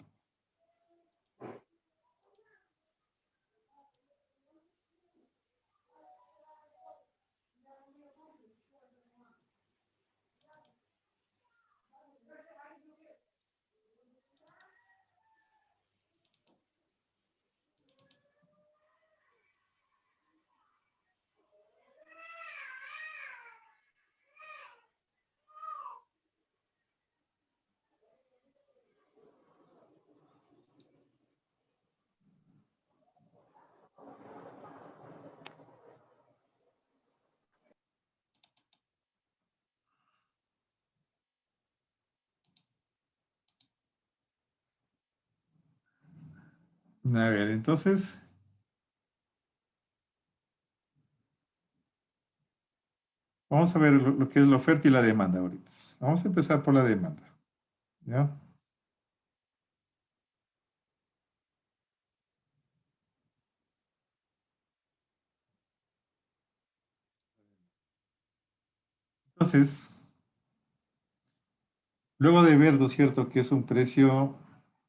A ver, entonces, vamos a ver lo que es la oferta y la demanda ahorita. Vamos a empezar por la demanda. ¿Ya? Entonces, luego de ver, ¿no es cierto?, que es un precio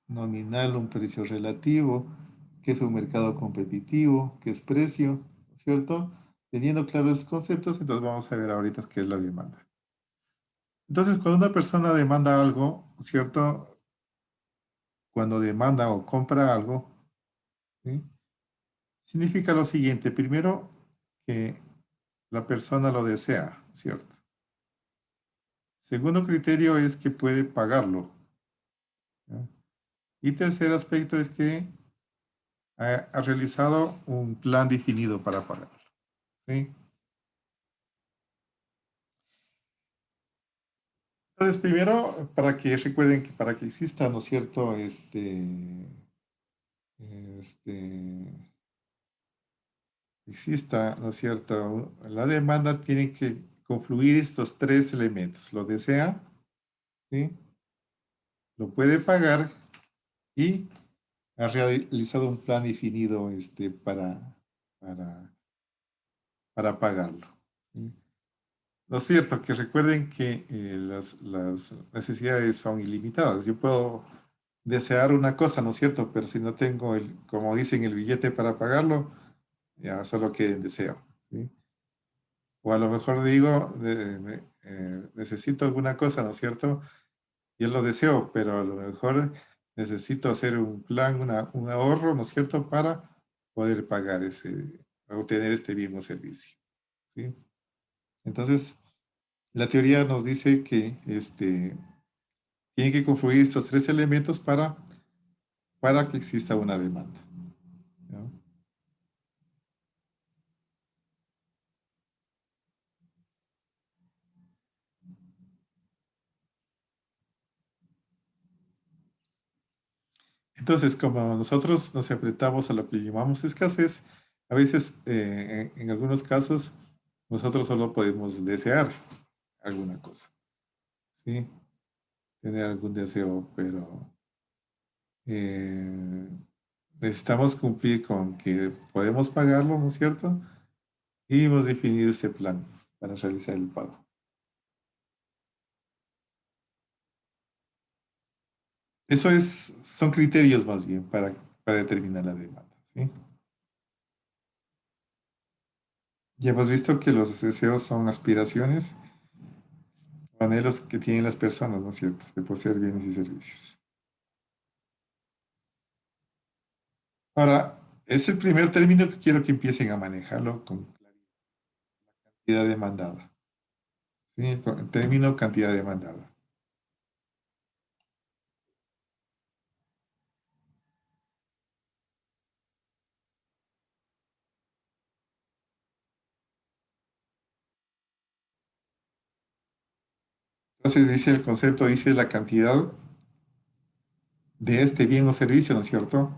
nominal, un precio relativo, que es un mercado competitivo, que es precio, ¿no es cierto? Teniendo claros esos conceptos, entonces vamos a ver ahorita qué es la demanda. Entonces, cuando una persona demanda algo, ¿no es cierto? Cuando demanda o compra algo, ¿sí? Significa lo siguiente. Primero, que la persona lo desea, ¿cierto? Segundo criterio es que puede pagarlo, ¿ya? Y tercer aspecto es que ha realizado un plan definido para pagarlo, ¿sí? Entonces, primero, para que recuerden que para que exista, ¿no es cierto? Exista, ¿no es cierto? La demanda tiene que confluir estos tres elementos. Lo desea, ¿sí? Lo puede pagar y ha realizado un plan definido para, para pagarlo, ¿sí? Lo cierto que recuerden que las necesidades son ilimitadas. Yo puedo desear una cosa, ¿no es cierto? Pero si no tengo como dicen, el billete para pagarlo, ya solo que deseo, ¿sí? O a lo mejor digo, necesito alguna cosa, ¿no es cierto? Yo lo deseo, pero a lo mejor necesito hacer un plan, un ahorro, ¿no es cierto? Para poder pagar obtener este bien o servicio, ¿sí? Entonces, la teoría nos dice que tiene que confluir estos tres elementos para que exista una demanda, ¿no? Entonces, como nosotros nos enfrentamos a lo que llamamos escasez, a veces, en algunos casos, nosotros solo podemos desear alguna cosa, ¿sí? Tener algún deseo, pero eh, necesitamos cumplir con que podemos pagarlo, ¿no es cierto? Y hemos definido este plan para realizar el pago. Son criterios más bien para determinar la demanda, ¿sí? Ya hemos visto que los deseos son aspiraciones o anhelos que tienen las personas, ¿no es cierto?, de poseer bienes y servicios. Ahora, es el primer término que quiero que empiecen a manejarlo con cantidad demandada, ¿sí? Con el término cantidad demandada. Entonces dice el concepto, dice la cantidad de este bien o servicio, ¿no es cierto?,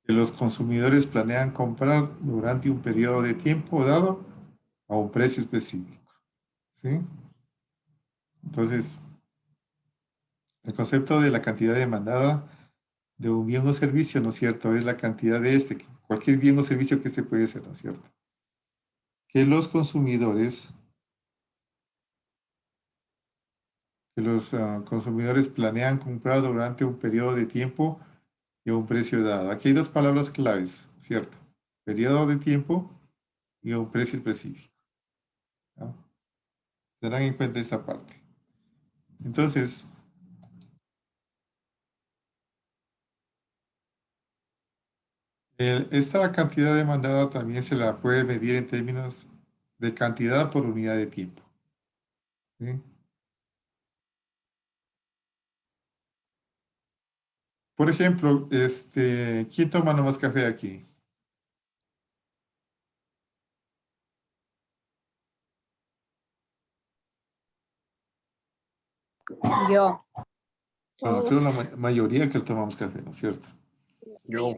que los consumidores planean comprar durante un periodo de tiempo dado a un precio específico, ¿sí? Entonces, el concepto de la cantidad demandada de un bien o servicio, ¿no es cierto?, es la cantidad de cualquier bien o servicio que puede ser, ¿no es cierto?, que los consumidores consumidores planean comprar durante un periodo de tiempo y a un precio dado. Aquí hay dos palabras claves, ¿cierto? Periodo de tiempo y a un precio específico, ¿no? Tendrán en cuenta esta parte. Entonces, esta cantidad demandada también se la puede medir en términos de cantidad por unidad de tiempo, ¿sí? Por ejemplo, ¿quién toma nomás café aquí? Yo. Bueno, creo Todos. la mayoría que tomamos café, ¿no es cierto? Yo.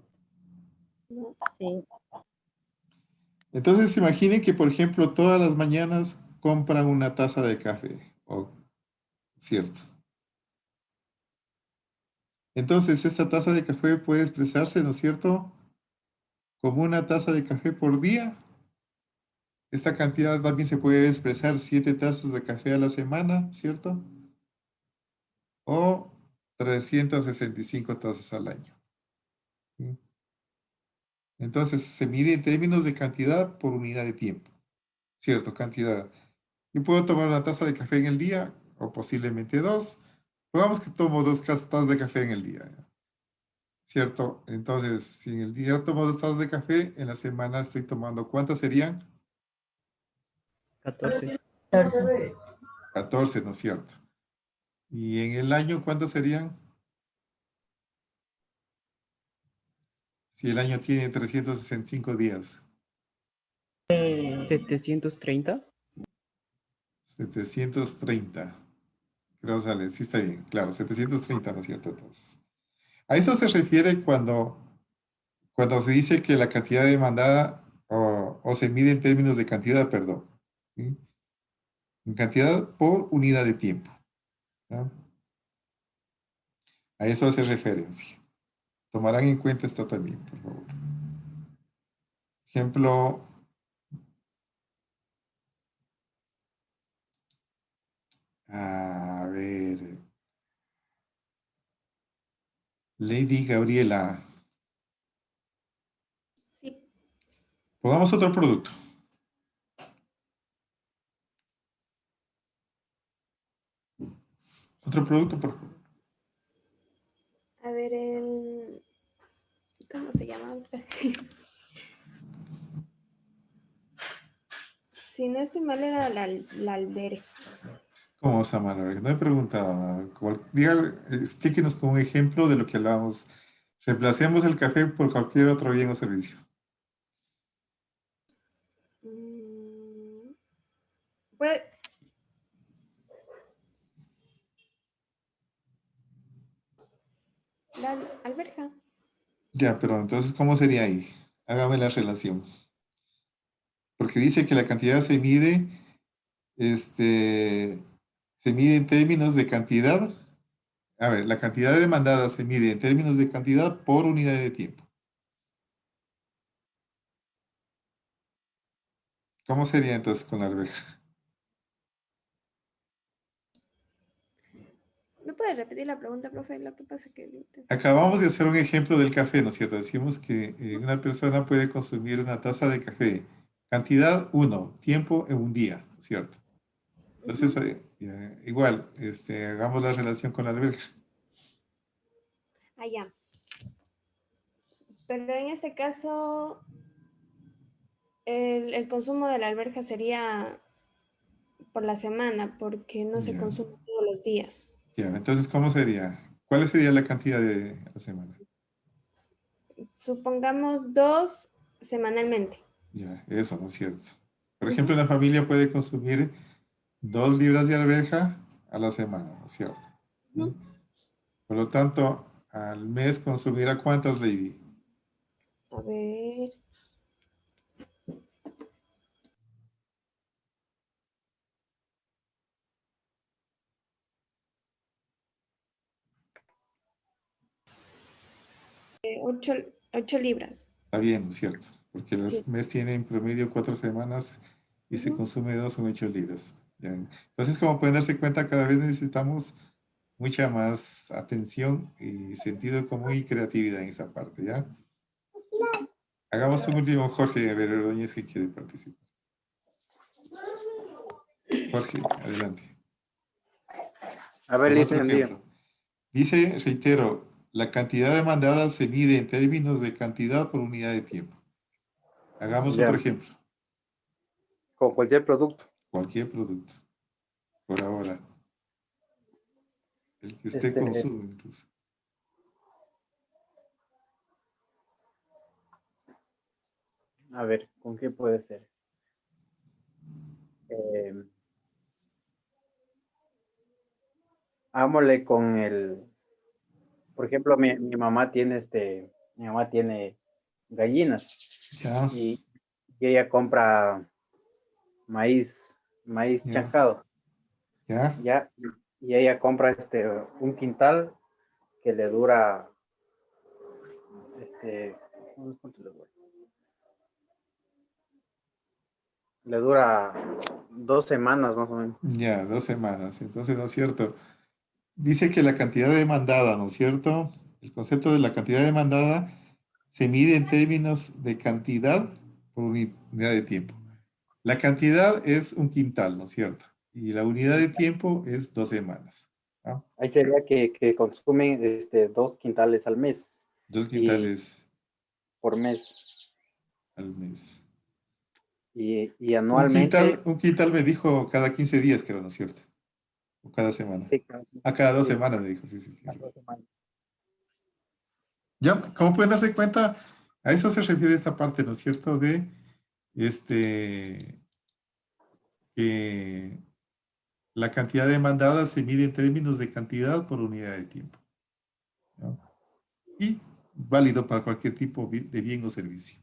No. Sí. Entonces imaginen que, por ejemplo, todas las mañanas compran una taza de café. ¿Cierto? Entonces, esta taza de café puede expresarse, ¿no es cierto?, como una taza de café por día. Esta cantidad también se puede expresar 7 tazas de café a la semana, ¿cierto? O 365 tazas al año. ¿Sí? Entonces, se mide en términos de cantidad por unidad de tiempo. ¿Cierto? Cantidad. Yo puedo tomar una taza de café en el día, o posiblemente dos. Pongamos que tomo 2 tazas de café en el día. ¿Cierto? Entonces, si en el día tomo 2 tazas de café, en la semana estoy tomando, ¿cuántas serían? 14. 14. 14, ¿no es cierto? Y en el año, ¿cuántas serían? Si el año tiene 365 días. 730. 730. Creo que sale, sí está bien, claro, 730, ¿no es cierto? Entonces, a eso se refiere cuando se dice que la cantidad demandada o se mide en términos de cantidad, perdón, ¿sí? En cantidad por unidad de tiempo, ¿no? A eso hace referencia. Tomarán en cuenta esto también, por favor. Ejemplo, a ver, Lady Gabriela. Sí. Pongamos otro producto. Otro producto, por favor. A ver, ¿cómo se llama? Espera. Si no estoy mal, era la alberca. ¿Cómo, Samara? No he preguntado nada. Explíquenos con un ejemplo de lo que hablábamos. Reemplacemos el café por cualquier otro bien o servicio. Pues, la alberca. Ya, pero entonces, ¿cómo sería ahí? Hágame la relación. Porque dice que la cantidad se mide en términos de cantidad. A ver, la cantidad demandada se mide en términos de cantidad por unidad de tiempo. ¿Cómo sería entonces con la alberca? ¿Me puede repetir la pregunta, profe? Lo que pasa es que... Acabamos de hacer un ejemplo del café, ¿no es cierto? Decimos que una persona puede consumir una taza de café. Cantidad, 1, tiempo en un día, ¿cierto? Entonces, igual, hagamos la relación con la alberca. Ah, ya. Pero en este caso, el consumo de la alberca sería por la semana, porque no se Ya, consume todos los días. ya. Entonces, ¿cómo sería? ¿Cuál sería la cantidad de la semana? Supongamos 2 semanalmente. Ya, eso, ¿no es cierto? Por ejemplo, Ujú. una familia puede consumir 2 libras de alberja a la semana, ¿no es cierto? ¿Mm? Ujú. Por lo tanto, al mes consumirá ¿cuántas, Lady? A ver. Ocho libras. Está bien, ¿no es cierto? Porque el Sí. mes tiene en promedio 4 semanas y se Ujú. consume 2 son 8 libras. ¿Ya? Entonces, como pueden darse cuenta, cada vez necesitamos mucha más atención y sentido común y creatividad en esa parte, ¿ya? Hagamos un último, Jorge, a ver, Ordóñez, que quiere participar. Jorge, adelante. A ver, Con otro listen, diga. ejemplo. Dice, reitero, la cantidad demandada se mide en términos de cantidad por unidad de tiempo. Hagamos otro Ya, ejemplo. con cualquier producto. Cualquier producto, por ahora. El que usted Este, consume, incluso. a ver, ¿con qué puede ser? Eh, Hagámosle con por ejemplo, mi mamá tiene Mi mamá tiene gallinas Ya, y ella compra maíz ya, chancado, ya, ¿ya? Y ella compra un quintal que le dura, ¿cuánto le dura? Le dura 2 semanas más o menos. ya, 2 semanas. Entonces, ¿no es cierto? Dice que la cantidad demandada, ¿no es cierto? El concepto de la cantidad demandada se mide en términos de cantidad por unidad de tiempo. La cantidad es un quintal, ¿no es cierto? Y la unidad de tiempo es 2 semanas. ¿Ah? Ahí sería que consumen 2 quintales al mes Dos y quintales por mes. al mes. Y anualmente, Un quintal me dijo cada 15 días, creo, ¿no es cierto? O cada semana. sí, A cada dos sí, semanas me dijo, sí, sí, cada tienes dos razón. semanas. Ya, como pueden darse cuenta, a eso se refiere esta parte, ¿no es cierto? De que la cantidad demandada se mide en términos de cantidad por unidad de tiempo, ¿no? Y válido para cualquier tipo de bien o servicio.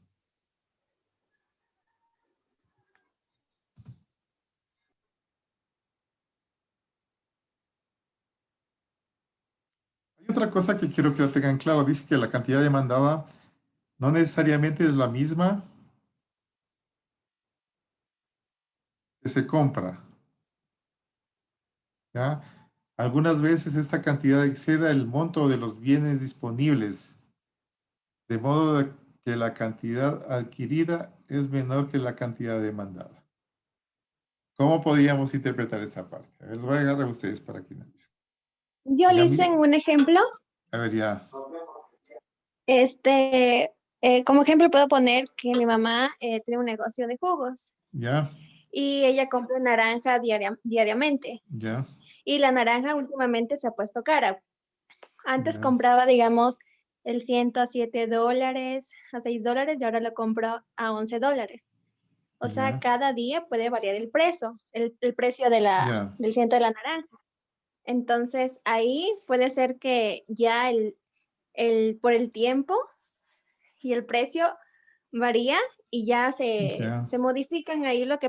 Hay otra cosa que quiero que lo tengan claro. Dice que la cantidad demandada no necesariamente es la misma que se compra, ¿ya? Algunas veces esta cantidad exceda el monto de los bienes disponibles, de modo que la cantidad adquirida es menor que la cantidad demandada. ¿Cómo podríamos interpretar esta parte? A ver, los voy a agarrar a ustedes para que analicen. Yo le hice un ejemplo. A ver, ya. Como ejemplo puedo poner que mi mamá tiene un negocio de jugos Ya, y ella compra naranja diariamente. ya, Y la naranja últimamente se ha puesto cara. Antes ya, compraba, digamos, el 100 a $7, a $6 y ahora lo compro a $11. O sea, ya, cada día puede variar el precio, el precio de ya, del ciento de la naranja. Entonces, ahí puede ser que ya por el tiempo y el precio varía y ya ya. se modifican ahí eh, lo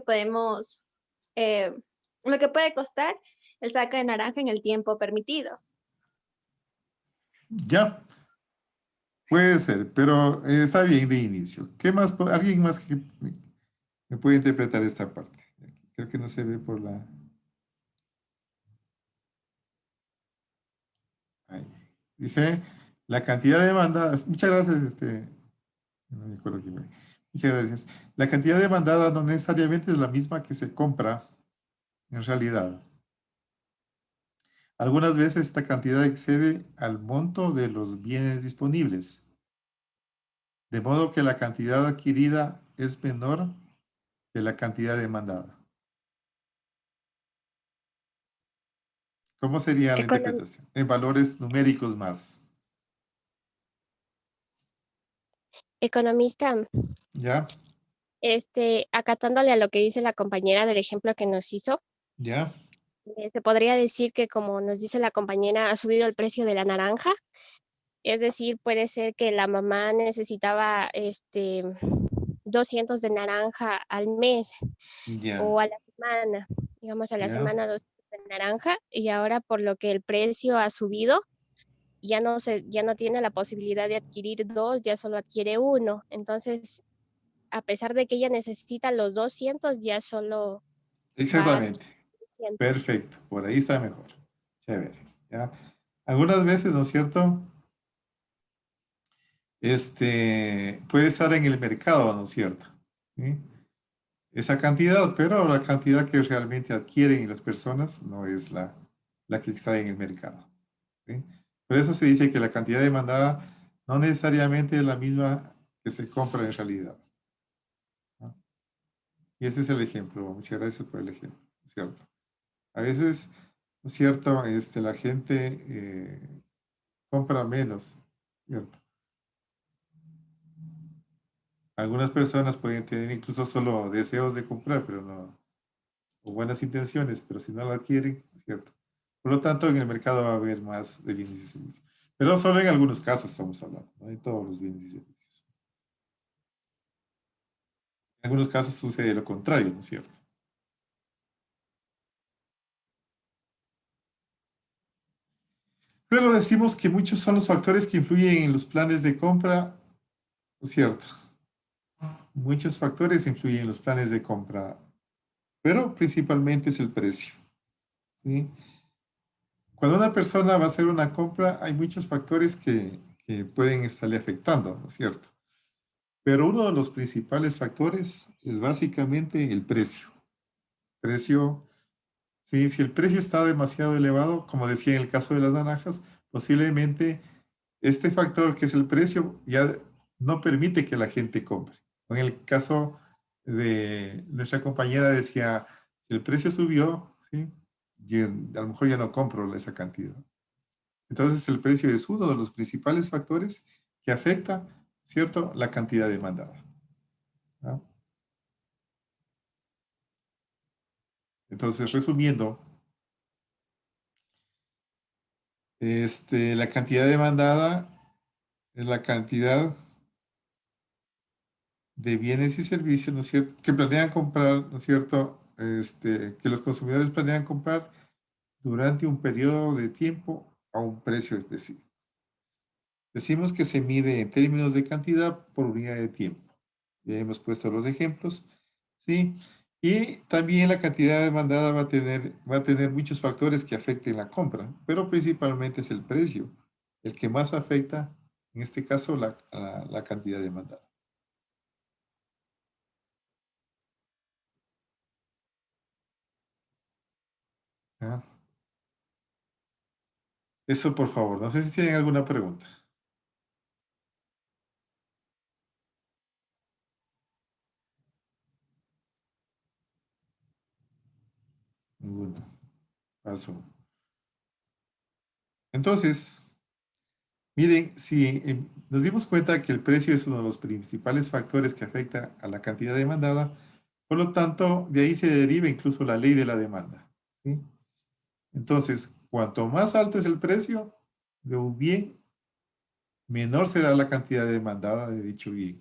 que puede costar el saco de naranja en el tiempo permitido. Ya, puede ser, pero está bien de inicio. ¿Qué más? ¿Alguien más que me puede interpretar esta parte? Creo que no se ve por la... Ahí. Dice, la cantidad de demanda... Muchas gracias, no me acuerdo quién fue. Muchas gracias. La cantidad demandada no necesariamente es la misma que se compra en realidad. Algunas veces esta cantidad excede al monto de los bienes disponibles, de modo que la cantidad adquirida es menor que la cantidad demandada. ¿Cómo sería la interpretación? En valores numéricos más. Economista, ¿Ya? acatándole a lo que dice la compañera del ejemplo que nos hizo, ¿Ya? se podría decir que como nos dice la compañera, ha subido el precio de la naranja, es decir, puede ser que la mamá necesitaba 200 de naranja al mes Ya. o a la semana, digamos a la ¿Ya? semana 200 de naranja, y ahora por lo que el precio ha subido, ya no tiene la posibilidad de adquirir dos, ya solo adquiere uno. Entonces, a pesar de que ella necesita los 200, ya solo va a Exactamente. adquirir 100. Perfecto. Por ahí está mejor. Chévere. ¿Ya? Algunas veces, ¿no es cierto? Puede estar en el mercado, ¿no es cierto? ¿Sí? Esa cantidad, pero la cantidad que realmente adquieren las personas no es la que está en el mercado. ¿Sí? Por eso se dice que la cantidad demandada no necesariamente es la misma que se compra en realidad, ¿no? Y ese es el ejemplo. Muchas gracias por el ejemplo, ¿cierto? A veces, ¿no es cierto? La gente compra menos, ¿cierto? Algunas personas pueden tener incluso solo deseos de comprar, pero no, o buenas intenciones, pero si no lo adquieren, ¿cierto? Por lo tanto, en el mercado va a haber más de bienes y servicios. Pero solo en algunos casos estamos hablando, no de todos los bienes y servicios. En algunos casos sucede lo contrario, ¿no es cierto? Luego decimos que muchos son los factores que influyen en los planes de compra, ¿no es cierto? Muchos factores influyen en los planes de compra, pero principalmente es el precio, ¿sí? Cuando una persona va a hacer una compra, hay muchos factores que pueden estarle afectando, ¿no es cierto? Pero uno de los principales factores es básicamente el precio. Precio, sí, si el precio está demasiado elevado, como decía en el caso de las naranjas, posiblemente este factor que es el precio ya no permite que la gente compre. En el caso de nuestra compañera decía, si el precio subió, ¿sí? Y a lo mejor ya no compro esa cantidad. Entonces el precio es uno de los principales factores que afecta, ¿cierto?, la cantidad demandada, ¿no? Entonces, resumiendo, la cantidad demandada es la cantidad de bienes y servicios, ¿no es cierto?, que planean comprar, ¿no es cierto?, que los consumidores planean comprar durante un periodo de tiempo a un precio específico. Decimos que se mide en términos de cantidad por unidad de tiempo. Ya hemos puesto los ejemplos, ¿sí? Y también la cantidad demandada va a tener muchos factores que afecten la compra, pero principalmente es el precio, el que más afecta, en este caso, la cantidad demandada. ¿Ah? Eso, por favor. No sé si tienen alguna pregunta. Ninguna. Paso. Entonces, miren, si nos dimos cuenta que el precio es uno de los principales factores que afecta a la cantidad demandada, por lo tanto, de ahí se deriva incluso la ley de la demanda, ¿sí? Entonces, cuanto más alto es el precio de un bien, menor será la cantidad demandada de dicho bien,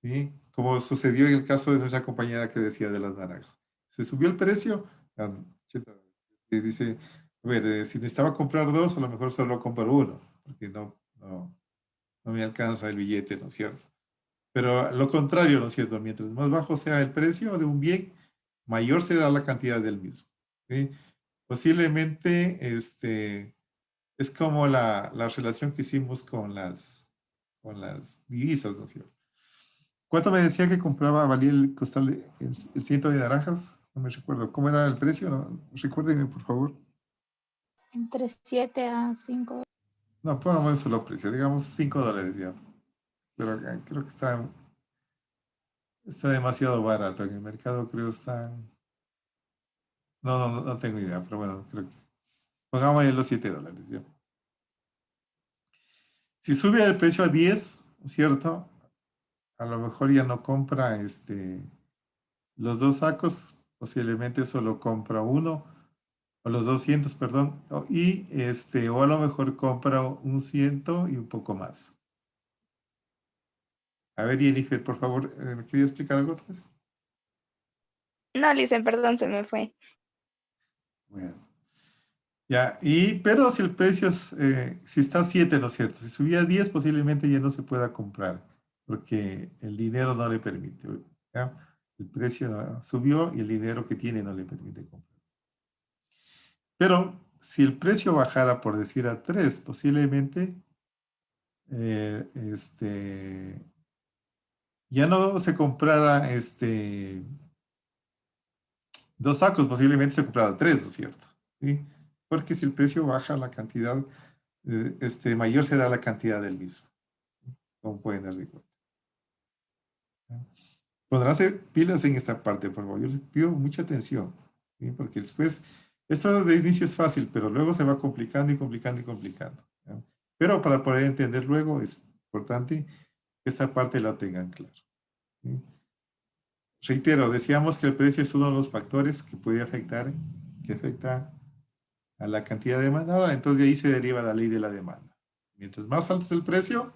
¿sí? Como sucedió en el caso de nuestra compañera que decía de las naranjas. Se subió el precio, y dice, a ver, si necesitaba comprar dos, a lo mejor solo compro uno, porque no me alcanza el billete, ¿no es cierto? Pero lo contrario, ¿no es cierto? Mientras más bajo sea el precio de un bien, mayor será la cantidad del mismo, ¿sí? Posiblemente, es como la relación que hicimos con las divisas, ¿no es cierto? ¿Cuánto me decía que compraba, valía el costal, el ciento de naranjas? No me recuerdo. ¿Cómo era el precio? No, recuérdenme, por favor. Entre 7 a 5. No, pongamos un solo precio, digamos $5 ya. Pero creo que está demasiado barato. En el mercado creo está... No tengo idea, pero bueno, creo que... Pongámosle los $7, ¿ya? Si sube el precio a 10, ¿cierto? A lo mejor ya no compra los dos sacos, posiblemente solo compra uno, o los 200, perdón, o a lo mejor compra un 100 y un poco más. A ver, Jennifer, por favor, ¿me quería explicar algo otra? No, Licen, perdón, se me fue. Bueno. Ya, pero si el precio si está a 7, ¿no es cierto? Si subía a 10, posiblemente ya no se pueda comprar, porque el dinero no le permite, ¿ya? El precio subió y el dinero que tiene no le permite comprar. Pero si el precio bajara, por decir, a 3, posiblemente ya no se comprara dos sacos, posiblemente se comprara 3, ¿no es cierto? ¿Sí? Porque si el precio baja, la cantidad, mayor será la cantidad del mismo. Como pueden darse cuenta. Pondránse pilas en esta parte, por favor. Yo les pido mucha atención, ¿sí? Porque después, esto de inicio es fácil, pero luego se va complicando y complicando y complicando, ¿ya? Pero para poder entender luego es importante que esta parte la tengan claro, ¿sí? Reitero, decíamos que el precio es uno de los factores que puede afectar, que afecta a la cantidad demandada, entonces de ahí se deriva la ley de la demanda, Mientras más alto es el precio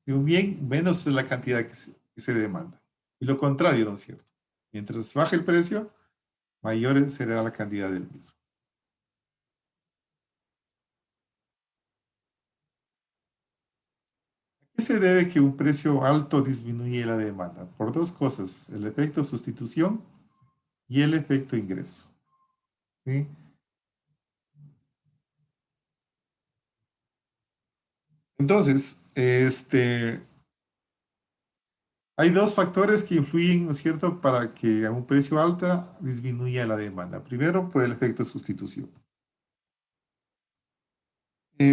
de un bien, menos es la cantidad que se demanda. Y lo contrario, ¿no es cierto? Mientras baje el precio, mayor será la cantidad del mismo. ¿A qué se debe que un precio alto disminuye la demanda? Por dos cosas, el efecto sustitución y el efecto ingreso. ¿Sí? Entonces, hay dos factores que influyen, ¿no es cierto?, para que a un precio alto disminuya la demanda. Primero, por el efecto sustitución.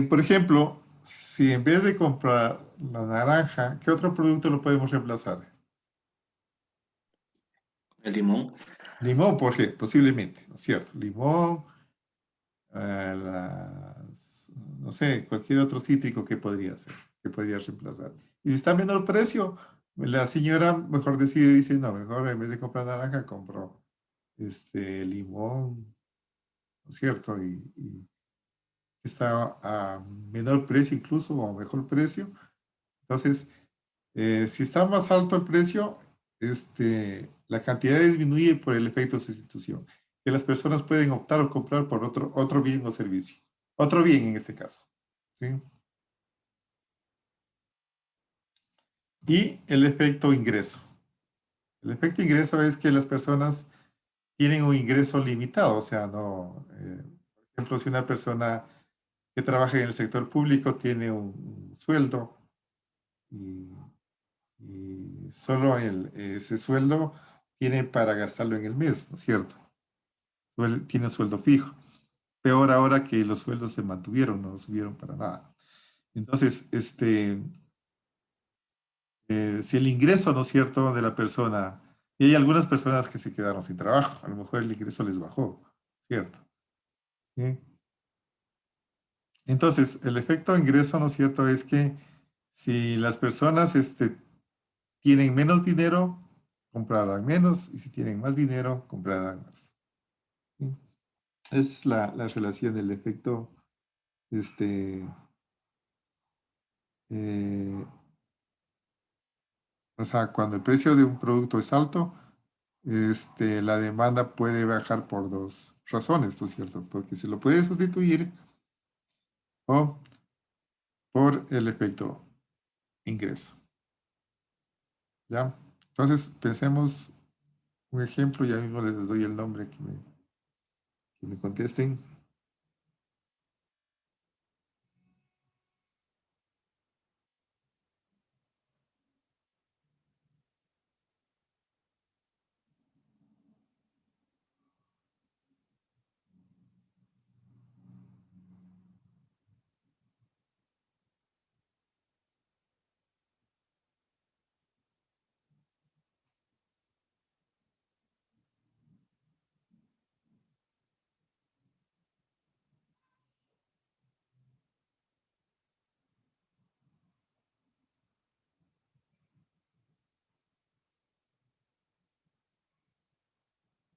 Por ejemplo, si en vez de comprar la naranja, ¿qué otro producto lo podemos reemplazar? El limón. Limón, ¿por qué? Posiblemente, ¿no es cierto? Limón, no sé, cualquier otro cítrico que podría ser, que podría reemplazar. Y si está viendo el precio, la señora mejor decide, dice, no, mejor en vez de comprar naranja, compro limón, ¿no es cierto? Y está a menor precio incluso, o a mejor precio. Entonces, si está más alto el precio, la cantidad disminuye por el efecto de sustitución, que las personas pueden optar o comprar por otro bien o servicio. Otro bien en este caso. ¿Sí? Y el efecto ingreso. El efecto ingreso es que las personas tienen un ingreso limitado, o sea, no, por ejemplo, si una persona que trabaja en el sector público tiene un sueldo y solo ese sueldo tiene para gastarlo en el mes, ¿no es cierto? Tiene un sueldo fijo. Peor ahora que los sueldos se mantuvieron, no subieron para nada. Entonces, si el ingreso, ¿no es cierto?, de la persona, y hay algunas personas que se quedaron sin trabajo, a lo mejor el ingreso les bajó, ¿cierto? ¿Sí? Entonces, el efecto ingreso, ¿no es cierto?, es que si las personas tienen menos dinero, comprarán menos, y si tienen más dinero, comprarán más. ¿Sí? Es la relación del efecto, o sea, cuando el precio de un producto es alto, la demanda puede bajar por dos razones, ¿no es cierto? Porque se lo puede sustituir o por el efecto ingreso. ¿Ya? Entonces, pensemos un ejemplo, ya mismo les doy el nombre que me contesten.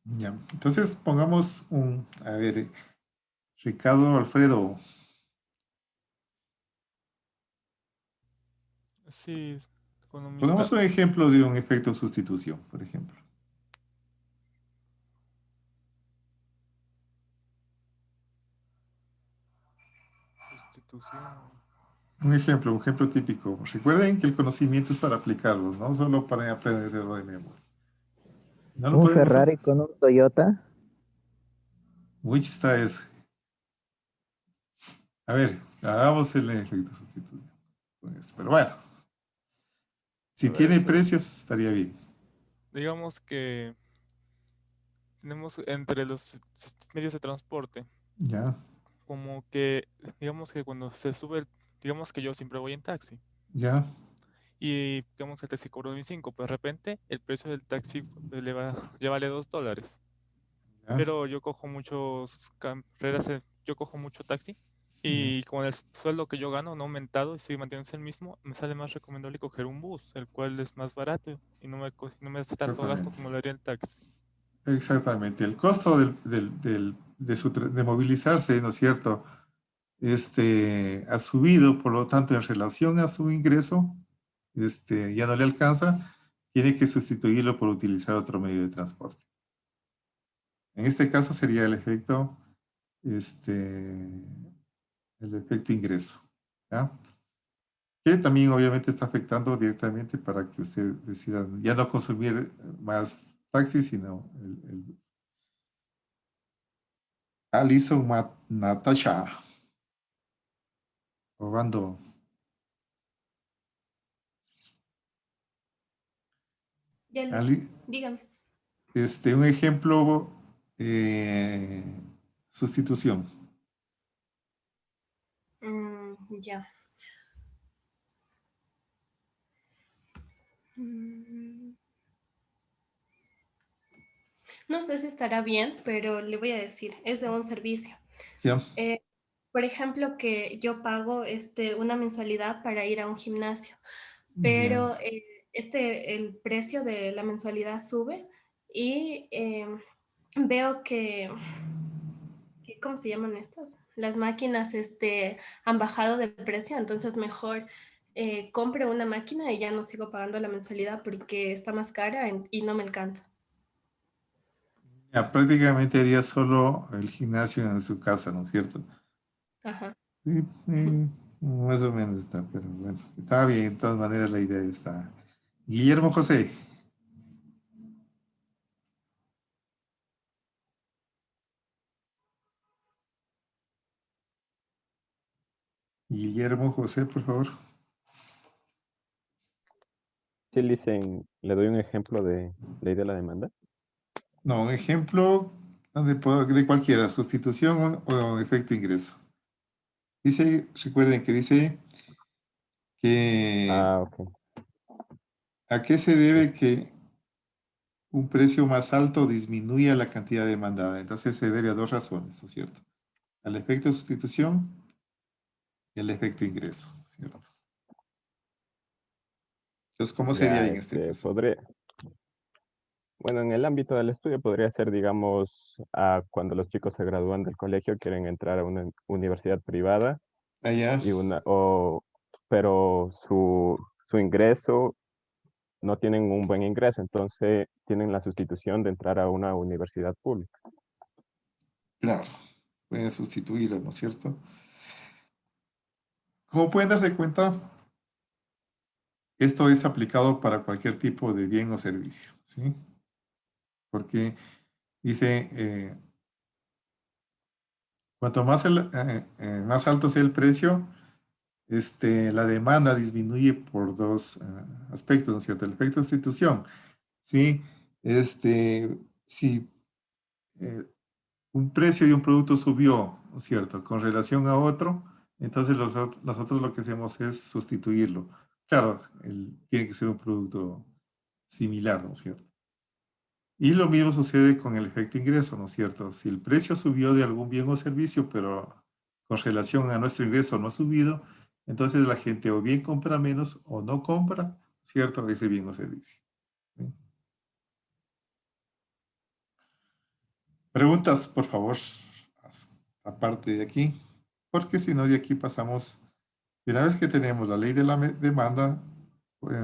Ya, entonces pongamos a ver, Ricardo Alfredo. Sí, economista. Pongamos un ejemplo de un efecto sustitución, por ejemplo. Sustitución. Un ejemplo típico. Recuerden que el conocimiento es para aplicarlo, no solo para aprenderlo de memoria. No lo ¿Un podemos hacer. Ferrari con un Toyota? Uy, está eso. A ver, hagamos el efecto sustitución con eso. Pero bueno, si tiene precios, estaría bien. Digamos que tenemos entre los medios de transporte. Ya. Como que, digamos que cuando se sube, digamos que yo siempre voy en taxi. Ya. Y digamos que el taxi cobra 25, pues de repente el precio del taxi pues, ya vale $2. Ya. Pero yo cojo muchos carreras, yo cojo mucho taxi. Y con el sueldo que yo gano no ha aumentado y sigue manteniéndose el mismo, me sale más recomendable coger un bus, el cual es más barato y no me hace tanto gasto como lo haría el taxi. Exactamente. El costo de movilizarse, ¿no es cierto? ha subido, por lo tanto, en relación a su ingreso, ya no le alcanza, tiene que sustituirlo por utilizar otro medio de transporte. En este caso sería el efecto ingreso, ¿ya? Que también obviamente está afectando directamente para que usted decida ya no consumir más taxis, sino el bus. Alison Natasha. Obando. Ya listo. Ali, Dígame. un ejemplo, sustitución. Ya. No sé si estará bien, pero le voy a decir, es de un servicio. Ya. Por ejemplo, que yo pago una mensualidad para ir a un gimnasio, pero el precio de la mensualidad sube y veo ¿cómo se llaman estas? Las máquinas han bajado de precio, entonces mejor compre una máquina y ya no sigo pagando la mensualidad porque está más cara y no me alcanza. Ya, prácticamente haría solo el gimnasio en su casa, ¿no es cierto? Ajá. Sí, más o menos está, pero bueno, está bien, de todas maneras la idea está. Guillermo José. Guillermo José, por favor. Sí, le doy un ejemplo de ley de la demanda. No, un ejemplo de cualquiera, sustitución o efecto ingreso. Dice, recuerden que dice que Ok. ¿a qué se debe que un precio más alto disminuya la cantidad demandada? Entonces se debe a dos razones, ¿no es cierto? Al efecto de sustitución y al efecto ingreso, ¿cierto? Entonces, ¿cómo sería Ya, en este caso? Bueno, en el ámbito del estudio podría ser, digamos, cuando los chicos se gradúan del colegio, quieren entrar a una universidad privada, Allá. pero su ingreso no tienen un buen ingreso, entonces tienen la sustitución de entrar a una universidad pública. Claro, pueden sustituirlo, ¿no es cierto? Como pueden darse cuenta, esto es aplicado para cualquier tipo de bien o servicio, ¿sí? Porque dice, cuanto más alto sea el precio, la demanda disminuye por dos aspectos, ¿no es cierto? El efecto de sustitución, ¿sí? Si un precio de un producto subió, ¿no es cierto?, con relación a otro, entonces nosotros lo que hacemos es sustituirlo. Claro, tiene que ser un producto similar, ¿no es cierto? Y lo mismo sucede con el efecto ingreso, ¿no es cierto? Si el precio subió de algún bien o servicio, pero con relación a nuestro ingreso no ha subido, entonces la gente o bien compra menos o no compra, ¿cierto?, ese bien o servicio. ¿Sí? Preguntas, por favor, aparte de aquí, porque si no, de aquí pasamos, y una vez que tenemos la ley de la demanda, pues,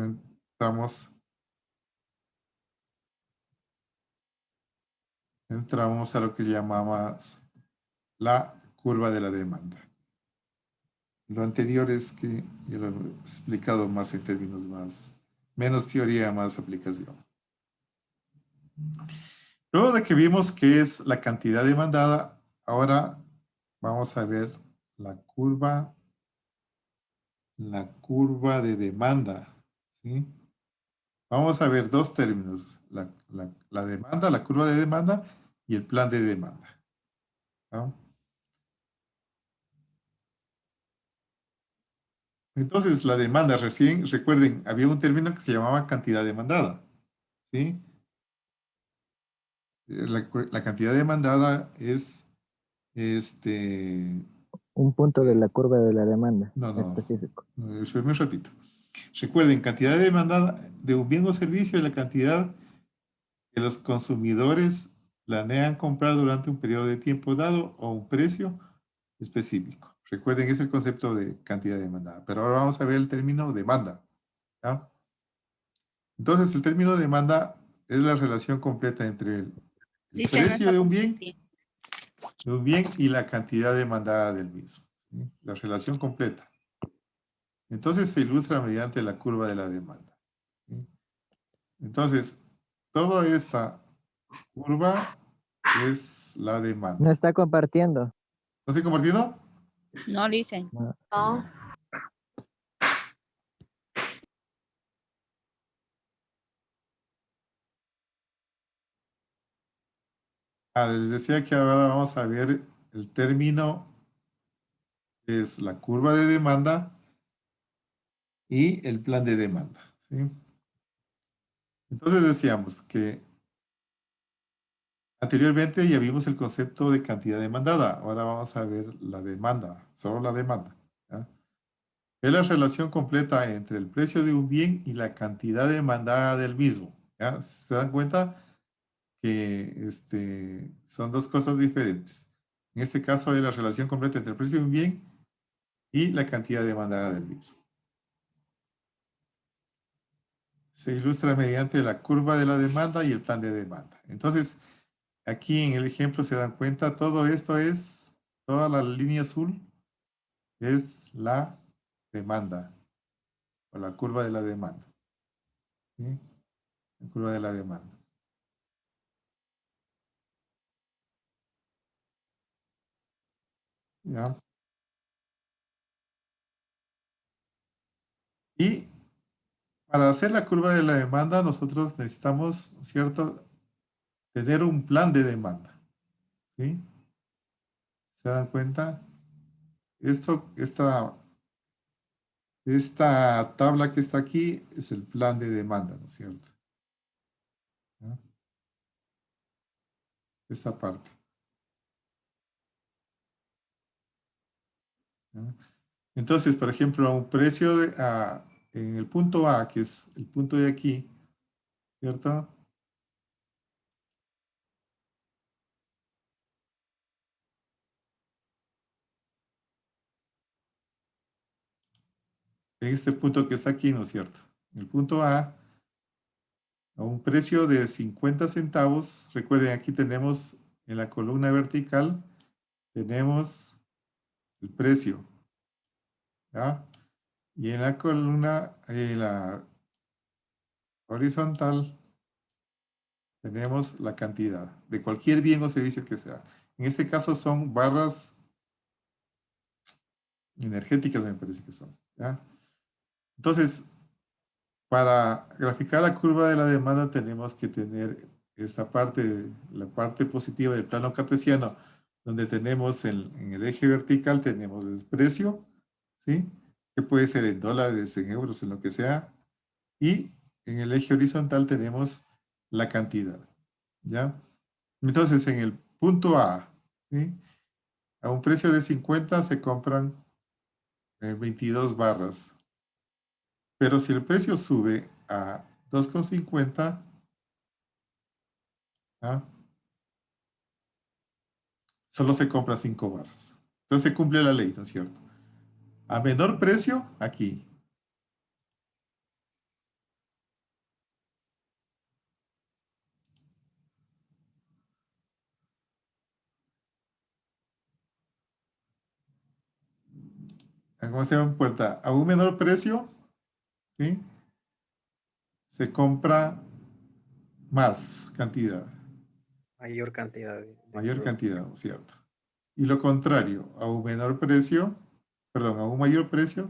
entramos a lo que llamamos la curva de la demanda. Lo anterior es que ya lo he explicado más en términos menos teoría, más aplicación. Luego de que vimos qué es la cantidad demandada, ahora vamos a ver la curva de demanda, ¿sí? Vamos a ver dos términos, la demanda, la curva de demanda y el plan de demanda, ¿no? Entonces, la demanda recién, recuerden, había un término que se llamaba cantidad demandada, ¿sí? La cantidad demandada es, Un punto de la curva de la demanda no, específico. espérame un ratito. Recuerden, cantidad demandada de un bien o servicio es la cantidad que los consumidores planean comprar durante un periodo de tiempo dado o un precio específico. Recuerden, es el concepto de cantidad demandada. Pero ahora vamos a ver el término demanda. ¿Ya? Entonces, el término demanda es la relación completa entre el Listen, no precio está de un bien y la cantidad demandada del mismo. ¿Sí? La relación completa. Entonces, se ilustra mediante la curva de la demanda. ¿Sí? Entonces, toda esta curva es la demanda. No está compartiendo. ¿No estoy compartiendo? No, listen. No. Les decía que ahora vamos a ver el término, es la curva de demanda y el plan de demanda. ¿Sí? Entonces decíamos que anteriormente ya vimos el concepto de cantidad demandada. Ahora vamos a ver la demanda, solo la demanda. ¿Ya? Es la relación completa entre el precio de un bien y la cantidad demandada del mismo. ¿Ya? ¿Se dan cuenta? Que son dos cosas diferentes. En este caso es la relación completa entre el precio de un bien y la cantidad demandada del mismo. Se ilustra mediante la curva de la demanda y el plan de demanda. Entonces, aquí en el ejemplo se dan cuenta, todo esto es, toda la línea azul es la demanda o la curva de la demanda. ¿Sí? La curva de la demanda. ¿Ya? Y para hacer la curva de la demanda, nosotros necesitamos, ¿cierto?, tener un plan de demanda. ¿Sí? ¿Se dan cuenta? Esta tabla que está aquí es el plan de demanda, ¿no es cierto? ¿Ya? Esta parte. ¿Ya? Entonces, por ejemplo, a un precio en el punto A, que es el punto de aquí, ¿cierto? En este punto que está aquí, ¿no es cierto? El punto A un precio de 50 centavos. Recuerden, aquí tenemos en la columna vertical, tenemos el precio. ¿Ya? Y en la columna, la horizontal, tenemos la cantidad de cualquier bien o servicio que sea. En este caso son barras energéticas, me parece que son. ¿Ya? Entonces, para graficar la curva de la demanda tenemos que tener esta parte, la parte positiva del plano cartesiano, donde tenemos en el eje vertical tenemos el precio, ¿sí? Que puede ser en dólares, en euros, en lo que sea. Y en el eje horizontal tenemos la cantidad, ¿ya? Entonces, en el punto A, ¿sí?, a un precio de 50 se compran 22 barras. Pero si el precio sube a 2,50, ¿ah?, solo se compra 5 barras. Entonces se cumple la ley, ¿no es cierto? A menor precio, aquí. ¿Cómo se llama? Puerta. A un menor precio, ¿sí?, se compra más cantidad. Mayor cantidad. Mayor cantidad, ¿no es cierto? Y lo contrario, a un menor precio, perdón, a un mayor precio,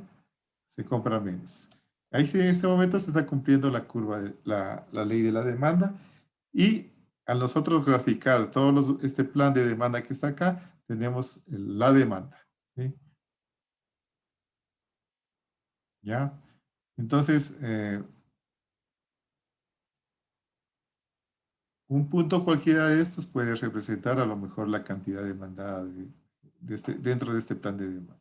se compra menos. Ahí sí, en este momento se está cumpliendo la curva, la ley de la demanda. Y al nosotros graficar todo este plan de demanda que está acá, tenemos la demanda. ¿Sí? ¿Ya? Entonces, un punto cualquiera de estos puede representar a lo mejor la cantidad demandada dentro de este plan de demanda.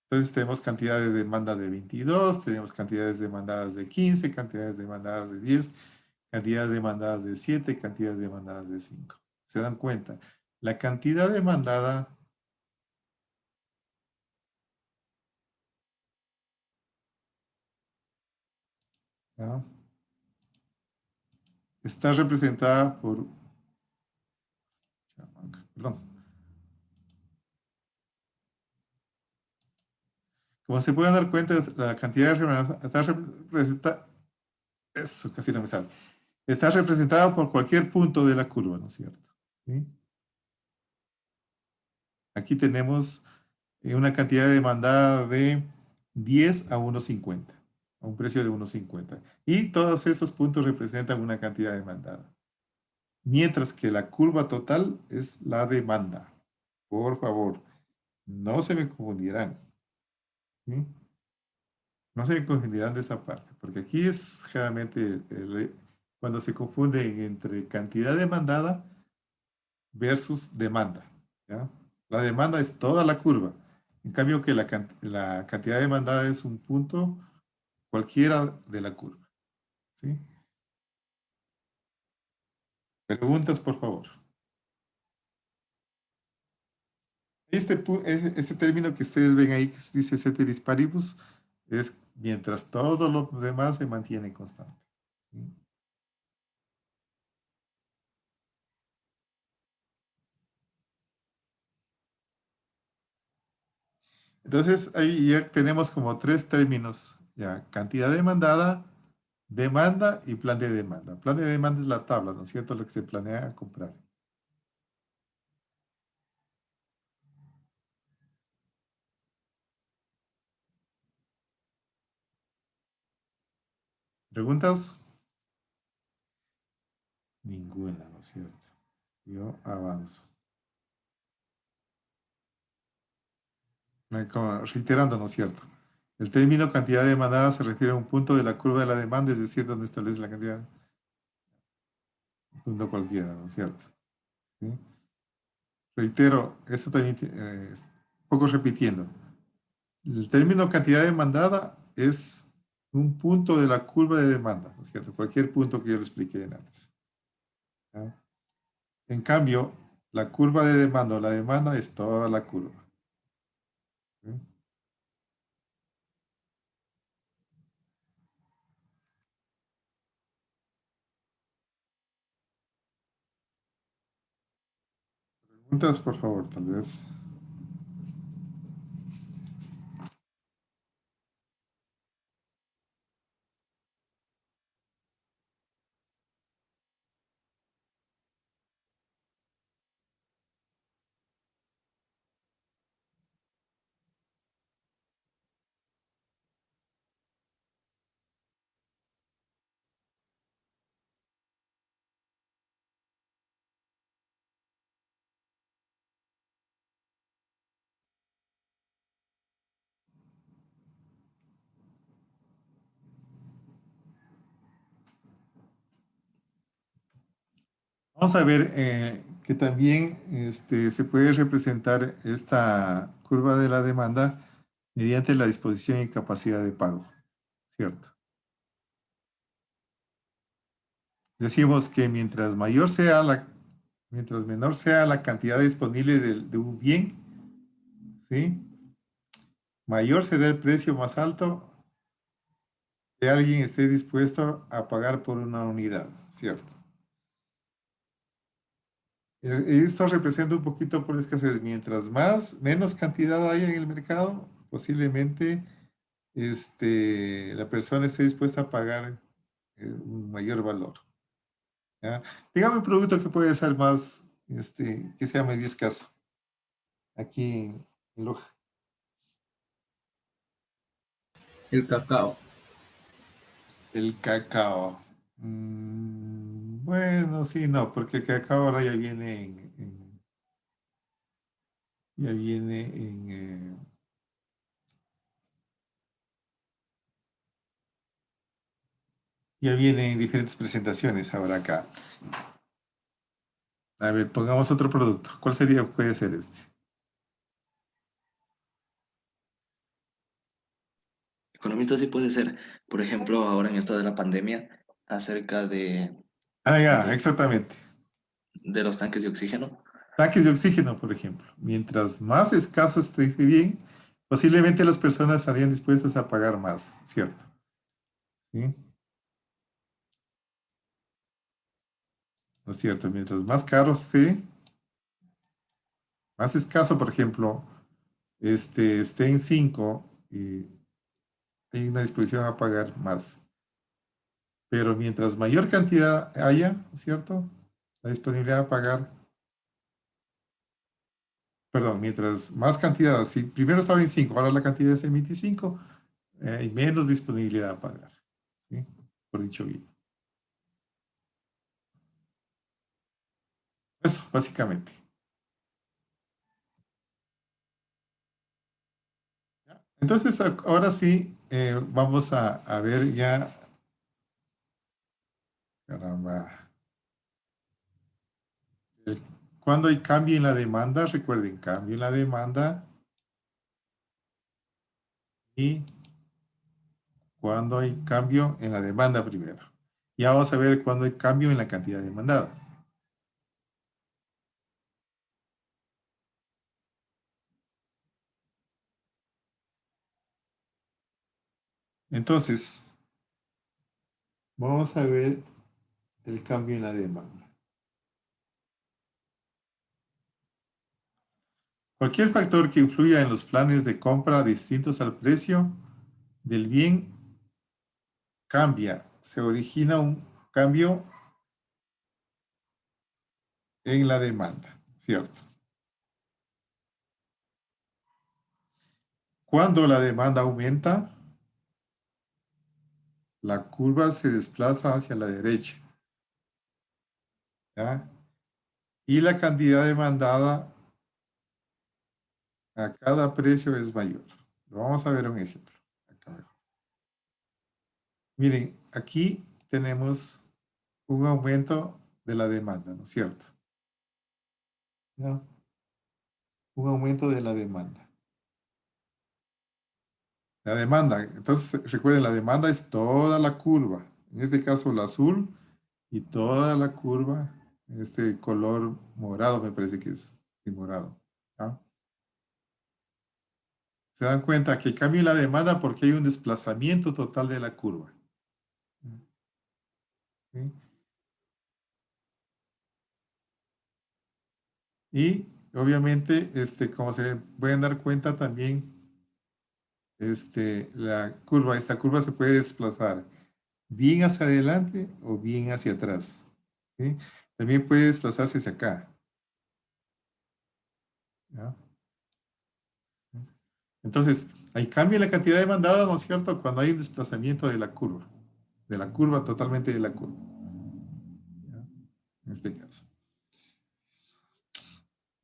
Entonces tenemos cantidad de demanda de 22, tenemos cantidades demandadas de 15, cantidades demandadas de 10, cantidades demandadas de 7, cantidades demandadas de 5. ¿Se dan cuenta? La cantidad demandada ¿ya? Está representada por... Perdón. Como se pueden dar cuenta, la cantidad de remuneración está representada... Eso, casi no me sale. Está representada por cualquier punto de la curva, ¿no es cierto? ¿Sí? Aquí tenemos una cantidad demandada de 10 a 1.50, a un precio de 1.50. Y todos estos puntos representan una cantidad demandada. Mientras que la curva total es la demanda. Por favor, no se me confundirán. ¿Sí? No se me confundirán de esa parte, porque aquí es generalmente cuando se confunden entre cantidad demandada versus demanda. ¿Ya? La demanda es toda la curva. En cambio que la cantidad demandada es un punto cualquiera de la curva. ¿Sí? Preguntas, por favor. Ese término que ustedes ven ahí, que dice ceteris paribus, es mientras todo lo demás se mantiene constante. ¿Sí? Entonces, ahí ya tenemos como tres términos. Ya, cantidad demandada, demanda y plan de demanda. Plan de demanda es la tabla, ¿no es cierto? Lo que se planea comprar. ¿Preguntas? Ninguna, ¿no es cierto? Yo avanzo. Como reiterando, ¿no es cierto? El término cantidad demandada se refiere a un punto de la curva de la demanda, es decir, donde establece la cantidad. Un punto cualquiera, ¿no es cierto? ¿Sí? Reitero, esto también es un poco repitiendo. El término cantidad demandada es un punto de la curva de demanda, ¿no es cierto? Cualquier punto que yo le expliqué antes. ¿Ya? En cambio, la curva de demanda o la demanda es toda la curva. ¿Sí? Preguntas, por favor, tal vez. Vamos a ver que también se puede representar esta curva de la demanda mediante la disposición y capacidad de pago, ¿cierto? Decimos que mientras menor sea la cantidad disponible de un bien, ¿sí? Mayor será el precio más alto que alguien esté dispuesto a pagar por una unidad, ¿cierto? Esto representa un poquito por escasez. Mientras menos cantidad haya en el mercado, posiblemente la persona esté dispuesta a pagar un mayor valor. ¿Ya? Dígame un producto que puede ser más, que sea medio escaso. Aquí en Loja. El cacao. El cacao. Bueno, sí, no, porque el cacao ahora ya viene ya viene en diferentes presentaciones ahora acá. A ver, pongamos otro producto. ¿Cuál sería? Puede ser este. Economista sí puede ser, por ejemplo, ahora en esto de la pandemia, acerca Ah, ya, exactamente. de los tanques de oxígeno. Tanques de oxígeno, por ejemplo. Mientras más escaso esté bien, posiblemente las personas estarían dispuestas a pagar más, ¿cierto? ¿Sí? ¿no es cierto? Mientras más caro esté, más escaso, por ejemplo, esté en 5 y hay una disposición a pagar más. Pero mientras mayor cantidad haya, ¿no es cierto? La disponibilidad a pagar, perdón, mientras más cantidad, si primero estaba en 5, ahora la cantidad es en 25, hay menos disponibilidad a pagar, ¿sí? Por dicho bien. Eso, básicamente. Entonces, ahora sí, vamos a ver ya. Caramba. Cuando hay cambio en la demanda, recuerden, cambio en la demanda y cuando hay cambio en la demanda primero. Ya vamos a ver cuando hay cambio en la cantidad demandada. Entonces, vamos a ver el cambio en la demanda. Cualquier factor que influya en los planes de compra distintos al precio del bien cambia. Se origina un cambio en la demanda, ¿cierto? Cuando la demanda aumenta, la curva se desplaza hacia la derecha, ¿ya? Y la cantidad demandada a cada precio es mayor. Vamos a ver un ejemplo. Acá. Miren, aquí tenemos un aumento de la demanda, ¿no es cierto? ¿Ya? Un aumento de la demanda. La demanda, entonces recuerden, la demanda es toda la curva. En este caso, el azul y toda la curva, este color morado, me parece que es morado. ¿Ya? Se dan cuenta que cambia la demanda porque hay un desplazamiento total de la curva. ¿Sí? Y obviamente, como se pueden dar cuenta también, esta curva se puede desplazar bien hacia adelante o bien hacia atrás. ¿Sí? También puede desplazarse hacia acá. ¿Ya? Entonces, ahí cambia la cantidad demandada, ¿no es cierto? Cuando hay un desplazamiento de la curva totalmente de la curva. ¿Ya? En este caso.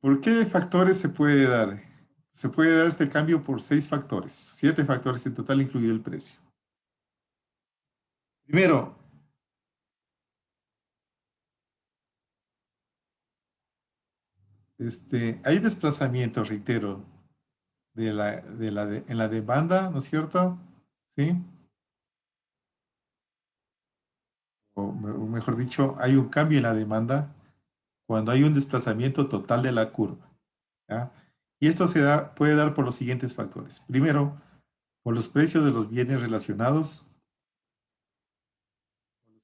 ¿Por qué factores se puede dar? Se puede dar este cambio por 6 factores, 7 factores en total, incluido el precio. Primero, hay desplazamiento, reitero, en la demanda, ¿no es cierto? ¿Sí? O mejor dicho, hay un cambio en la demanda cuando hay un desplazamiento total de la curva. ¿Ya? Y esto puede dar por los siguientes factores. Primero, por los precios de los bienes relacionados,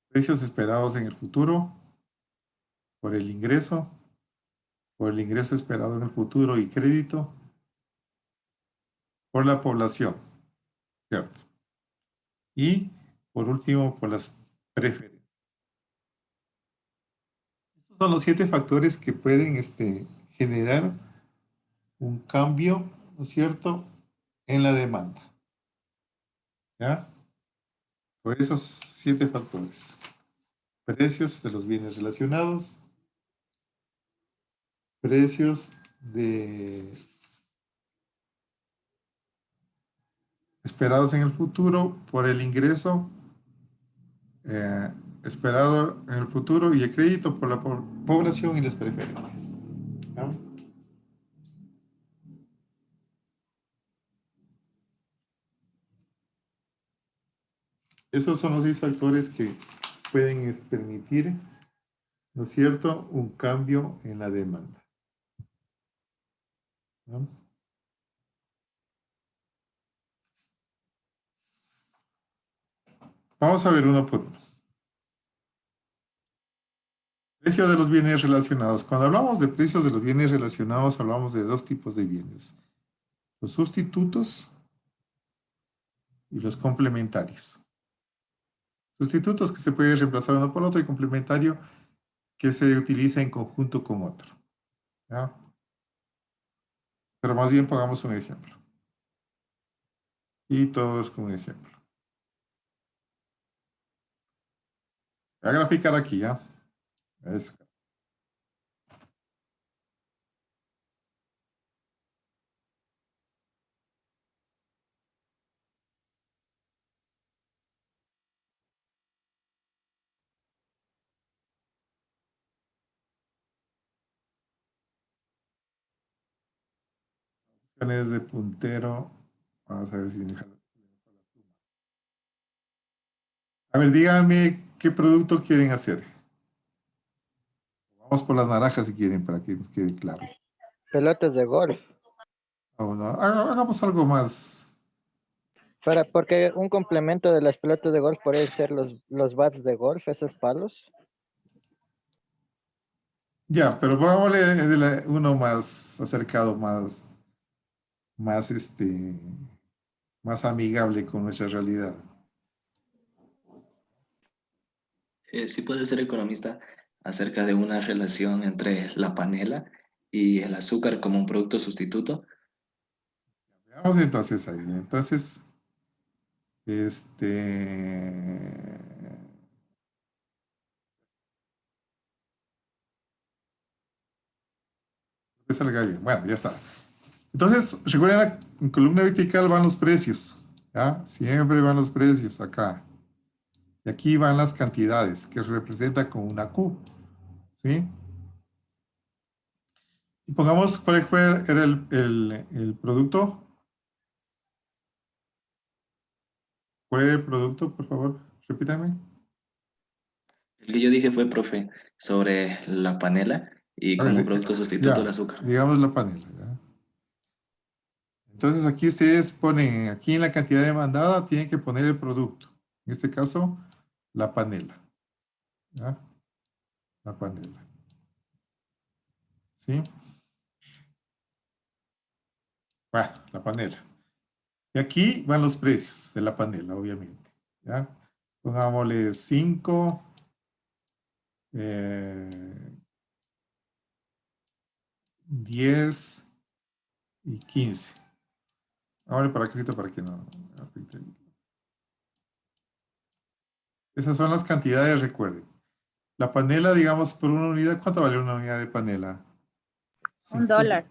precios esperados en el futuro, por el ingreso esperado en el futuro y crédito, por la población, ¿cierto? Y por último, por las preferencias. Estos son los 7 factores que pueden generar un cambio, ¿no es cierto?, en la demanda. ¿Ya? Por esos 7 factores. Precios de los bienes relacionados, precios esperados en el futuro, por el ingreso esperado en el futuro y el crédito por la población y las preferencias. ¿Ya? Esos son los 6 factores que pueden permitir, ¿no es cierto?, un cambio en la demanda. ¿No? Vamos a ver uno por uno. Precio de los bienes relacionados. Cuando hablamos de precios de los bienes relacionados, hablamos de dos tipos de bienes. Los sustitutos y los complementarios. Sustitutos que se puede reemplazar uno por otro y complementario que se utiliza en conjunto con otro. ¿Ya? Pero más bien pongamos un ejemplo. Y todo es con un ejemplo. Voy a graficar aquí, ¿ya? Es- opciones de puntero. Vamos a ver si me deja. A ver, díganme qué producto quieren hacer. Vamos por las naranjas si quieren, para que nos quede claro. Pelotas de golf. O no, hagamos algo más. Porque un complemento de las pelotas de golf puede ser los bats de golf, esos palos. Ya, pero pongámosle uno más acercado, más más amigable con nuestra realidad. Sí puede ser economista acerca de una relación entre la panela y el azúcar como un producto sustituto. Veamos entonces ahí. Entonces, que salga bien. Bueno, ya está. Entonces, recuerden, en columna vertical van los precios. ¿Ya? Siempre van los precios acá. Y aquí van las cantidades, que representa con una Q. ¿Sí? Y pongamos cuál era el producto. ¿Cuál era el producto, por favor? Repítame. El que yo dije fue, profe, sobre la panela y A ver, como producto sustituto el ya, azúcar. digamos la panela. ¿Ya? Entonces aquí ustedes ponen, aquí en la cantidad demandada, tienen que poner el producto. En este caso, la panela. ¿Ya? La panela. ¿Sí? Bueno, la panela. Y aquí van los precios de la panela, obviamente. ¿Ya? Pongámosle 5, 10 y 15. Ahora para que no afecte. Esas son las cantidades, recuerden. La panela, digamos, por una unidad, ¿cuánto vale una unidad de panela? $1.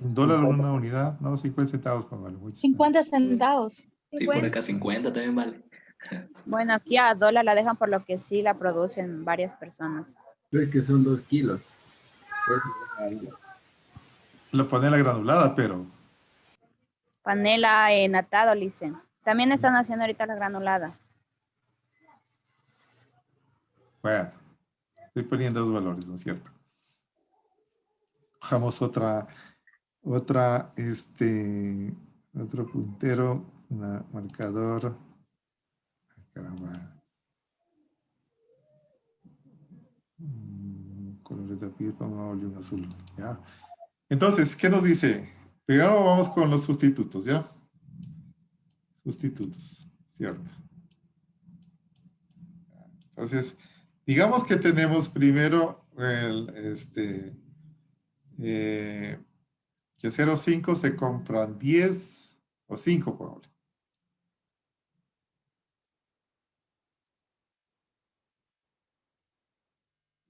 $1 una unidad, no, 50 centavos, pues vale mucho. 50 centavos. Sí, por acá 50 también vale. Bueno, aquí a $1 la dejan por lo que sí la producen varias personas. Creo que son 2 kilos. La panela granulada, pero Panela natado, dicen. También están haciendo ahorita la granulada. bueno, estoy poniendo dos valores, ¿no es cierto? Cojamos otro puntero, un marcador. Ay, caramba. Color de piel, pongámosle un azul, ¿ya? Entonces, ¿qué nos dice? Primero vamos con los sustitutos, ¿ya? Sustitutos, ¿cierto? Entonces, digamos que tenemos primero que 0,5 se compran 10 o 5, por ejemplo.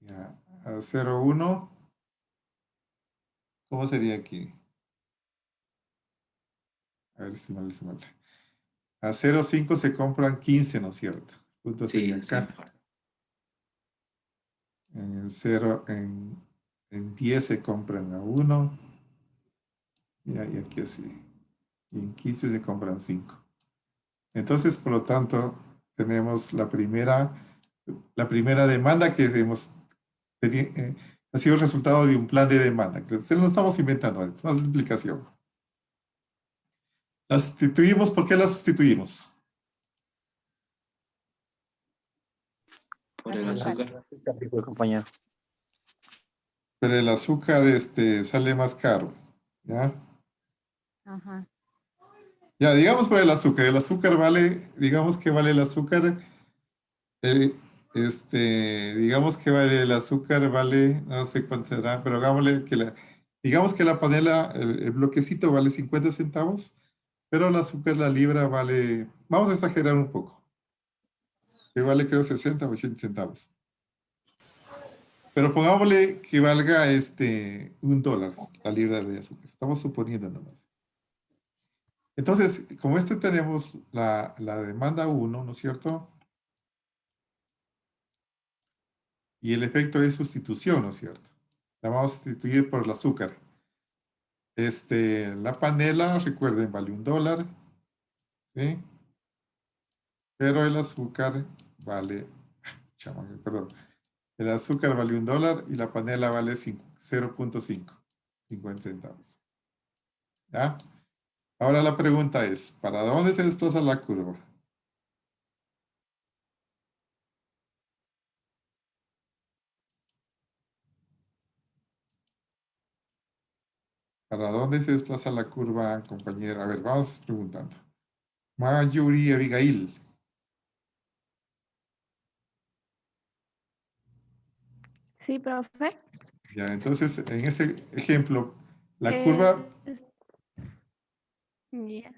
Ya, a 0,1, ¿cómo sería aquí? A ver si mal. A 0,5 se compran 15, ¿no es cierto? Punto sería acá. En el 0, en 10 se compran a 1. Y aquí así. Y en 15 se compran 5. Entonces, por lo tanto, tenemos la primera demanda que ha sido el resultado de un plan de demanda. Lo estamos inventando, es más explicación. La sustituimos, ¿por qué la sustituimos? Por el azúcar. Dijo el compañero. Pero el azúcar sale más caro. ¿Ya? Ajá. Ya, digamos por el azúcar. El azúcar vale, digamos que vale el azúcar. Digamos que vale el azúcar, vale, no sé cuánto será, pero hagámosle que digamos que la panela, el bloquecito vale 50 centavos, pero el azúcar, la libra vale, vamos a exagerar un poco, que vale creo 60 o 80 centavos. Pero pongámosle que valga $1 la libra de azúcar. Estamos suponiendo nomás. Entonces, como tenemos la demanda 1, ¿no es cierto? Y el efecto es sustitución, ¿no es cierto? La vamos a sustituir por el azúcar. La panela, recuerden, vale $1, ¿sí? Pero el azúcar vale, perdón, el azúcar vale $1 y la panela vale 0.5, 50 centavos. ¿Ya? Ahora la pregunta es, ¿para dónde se desplaza la curva? ¿Para dónde se desplaza la curva, compañera? A ver, vamos preguntando. Mayuri Abigail. Sí, profe. Ya, entonces, en este ejemplo, la curva Ya.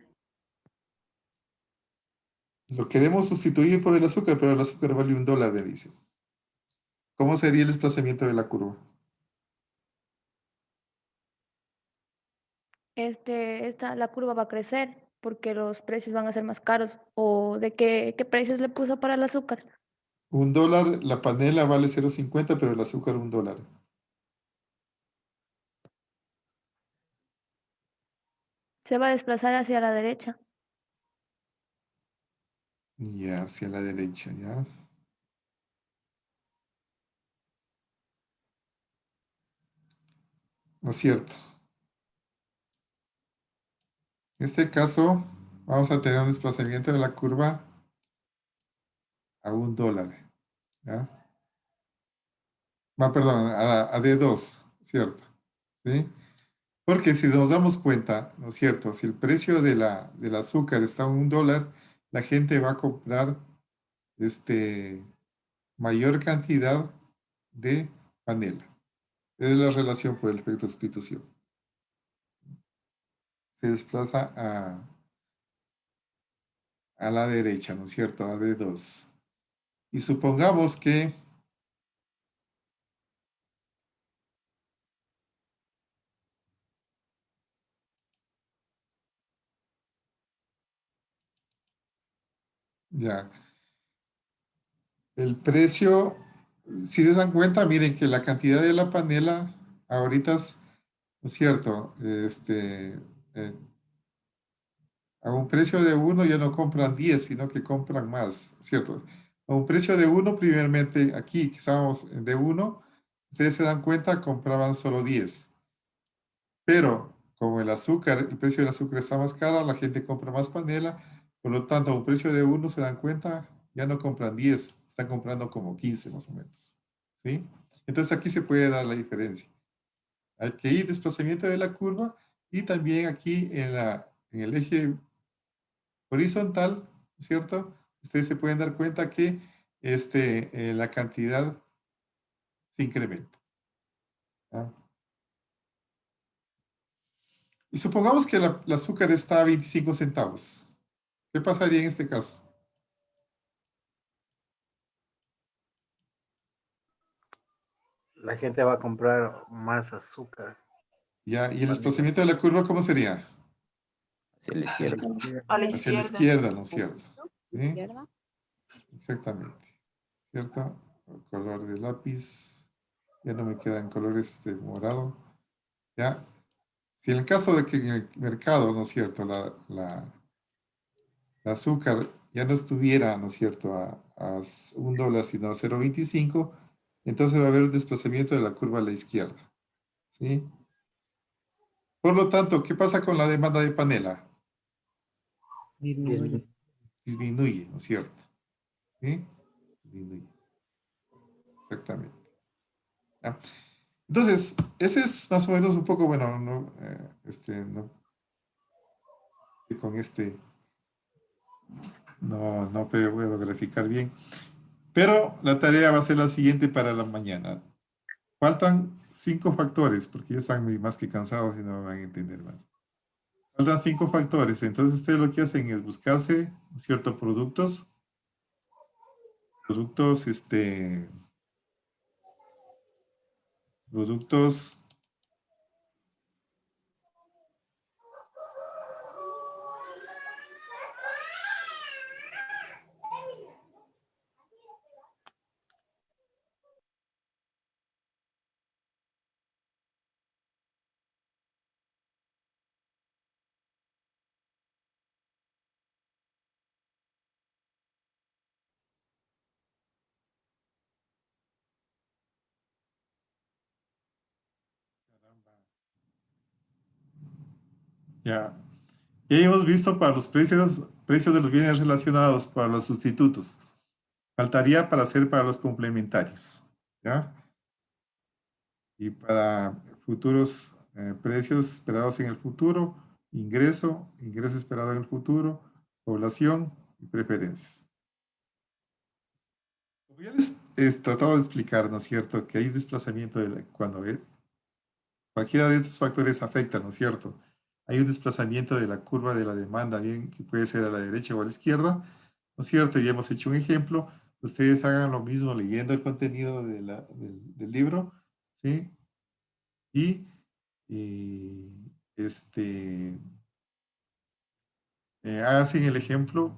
lo queremos sustituir por el azúcar, pero el azúcar vale $1, me dice. ¿Cómo sería el desplazamiento de la curva? La curva va a crecer porque los precios van a ser más caros. ¿O de qué precios le puso para el azúcar? $1, la panela vale 0.50, pero el azúcar $1. Se va a desplazar hacia la derecha. Ya, hacia la derecha, ya. ¿No es cierto? En este caso, vamos a tener un desplazamiento de la curva a $1, ¿ya? Perdón, a D2, ¿cierto? ¿Sí? Porque si nos damos cuenta, ¿no es cierto? Si el precio del azúcar está a $1, la gente va a comprar mayor cantidad de panela. Es la relación por el efecto de sustitución. Se desplaza a la derecha, ¿no es cierto? A D2. Y supongamos que ya, el precio, si se dan cuenta, miren que la cantidad de la panela ahorita ¿no es cierto? A un precio de 1 ya no compran 10, sino que compran más, ¿cierto? A un precio de 1, primeramente, aquí que estábamos de 1, ustedes se dan cuenta, compraban solo 10. Pero como el precio del azúcar está más caro, la gente compra más panela, por lo tanto, a un precio de 1, se dan cuenta, ya no compran 10, están comprando como 15 más o menos, ¿sí? Entonces aquí se puede dar la diferencia. Hay que ir desplazamiento de la curva y también aquí en el eje horizontal, ¿cierto? Ustedes se pueden dar cuenta que la cantidad se incrementa. ¿Ah? Y supongamos que el azúcar está a 25 centavos. ¿Qué pasaría en este caso? La gente va a comprar más azúcar. Ya, ¿y el desplazamiento de la curva cómo sería? Hacia la izquierda. Hacia la izquierda, ¿no es cierto? ¿Sí? ¿Izquierda? Exactamente. ¿Cierto? El color de lápiz. Ya no me quedan colores de morado. ¿Ya? Si en el caso de que en el mercado, ¿no es cierto? El azúcar ya no estuviera, ¿no es cierto? A $1, sino a 0.25, entonces va a haber un desplazamiento de la curva a la izquierda. ¿Sí? Por lo tanto, ¿qué pasa con la demanda de panela? Disminuye. Disminuye, ¿no es cierto? ¿Sí? Disminuye. Exactamente. ¿Ya? Entonces, ese es más o menos un poco, bueno, no, con no puedo graficar bien, pero la tarea va a ser la siguiente para la mañana. Faltan 5 factores, porque ya están más que cansados y no van a entender más. Faltan 5 factores, entonces ustedes lo que hacen es buscarse ciertos productos, productos ya. Ya hemos visto para los precios de los bienes relacionados, para los sustitutos. Faltaría para hacer para los complementarios, ¿ya? Y para futuros precios esperados en el futuro, ingreso esperado en el futuro, población y preferencias. Como ya les he tratado de explicar, ¿no es cierto?, que hay desplazamiento cuando cualquiera de estos factores afecta, ¿no es cierto? Hay un desplazamiento de la curva de la demanda, bien que puede ser a la derecha o a la izquierda, ¿no es cierto? Ya hemos hecho un ejemplo. Ustedes hagan lo mismo leyendo el contenido del libro, ¿sí? Y hacen el ejemplo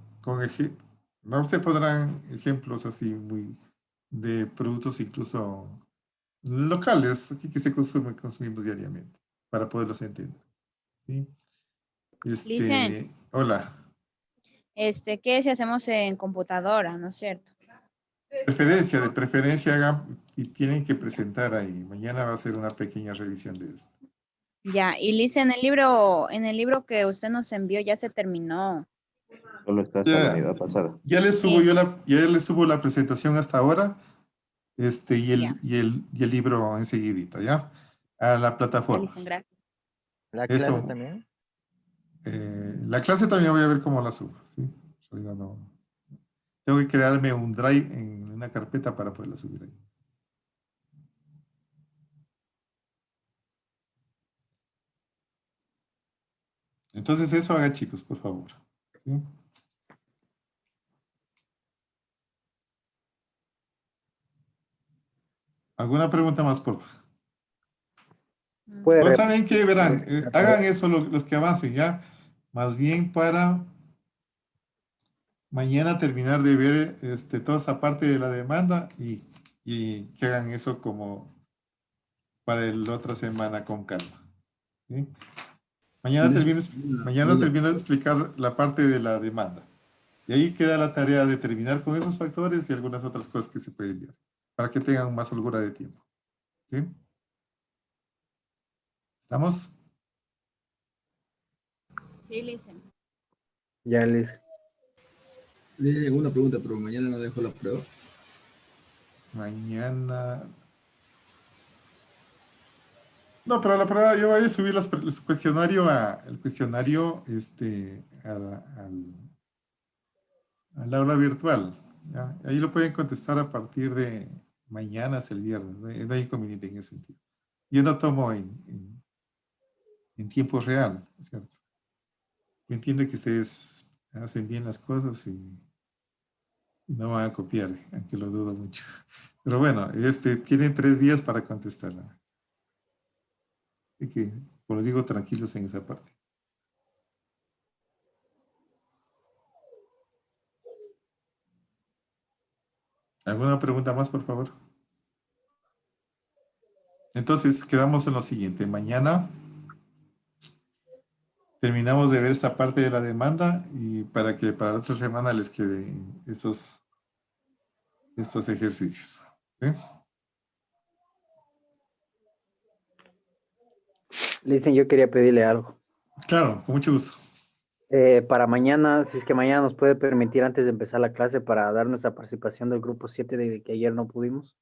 no se podrán ejemplos así muy de productos incluso locales aquí que se consumimos diariamente para poderlos entender. ¿Sí? Licen, Hola. ¿qué si hacemos en computadora, no es cierto? De preferencia hagan y tienen que presentar ahí. Mañana va a ser una pequeña revisión de esto. Ya, y Licen, en el libro que usted nos envió ya se terminó. Solo está hasta la unidad pasada. Ya les subo ya les subo la presentación hasta ahora, y Ya. el libro enseguidita, ¿ya? A la Ya, plataforma. Licen, gracias. ¿La clase Eso, también? la clase también voy a ver cómo la subo, ¿sí? En realidad no. Tengo que crearme un drive en una carpeta para poderla subir ahí. Entonces eso haga, chicos, por favor. ¿Sí? ¿Alguna pregunta más, por favor? No saben qué, verán, hagan eso los que avancen, ¿ya? Más bien para mañana terminar de ver toda esa parte de la demanda y que hagan eso como para la otra semana con calma. ¿Sí? Mañana termino de explicar la parte de la demanda. Y ahí queda la tarea de terminar con esos factores y algunas otras cosas que se pueden ver para que tengan más holgura de tiempo. ¿Sí? ¿Estamos? Sí, Licen. Ya, Liz. Le llegó una pregunta, pero mañana no dejo la prueba. Mañana. No, pero la prueba yo voy a subir el cuestionario al aula virtual. ¿Ya? Ahí lo pueden contestar a partir de mañana hasta el viernes. No hay inconveniente en ese sentido. Yo no tomo en tiempo real, ¿cierto? Yo entiendo que ustedes hacen bien las cosas y no van a copiar, aunque lo dudo mucho. Pero bueno, tienen 3 días para contestarla. Así que, como digo, tranquilos en esa parte. ¿Alguna pregunta más, por favor? Entonces, quedamos en lo siguiente. Mañana terminamos de ver esta parte de la demanda y para que para la otra semana les queden estos ejercicios. ¿Sí? Listen, yo quería pedirle algo. Claro, con mucho gusto. Para mañana, si es que mañana nos puede permitir antes de empezar la clase para dar nuestra participación del grupo 7 de que ayer no pudimos.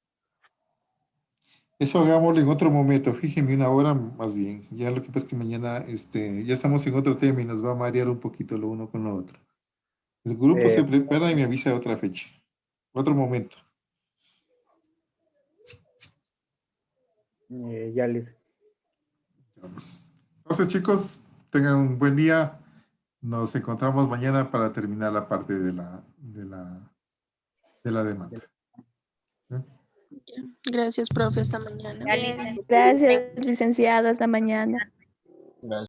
Eso hagámoslo en otro momento, fíjenme una hora más bien. Ya lo que pasa es que mañana ya estamos en otro tema y nos va a marear un poquito lo uno con lo otro. El grupo se prepara y me avisa de otra fecha, otro momento. Ya, Liz. Entonces, chicos, tengan un buen día. Nos encontramos mañana para terminar la parte de la demanda. Gracias, profe. Hasta mañana. Gracias, licenciado. Hasta mañana. Gracias.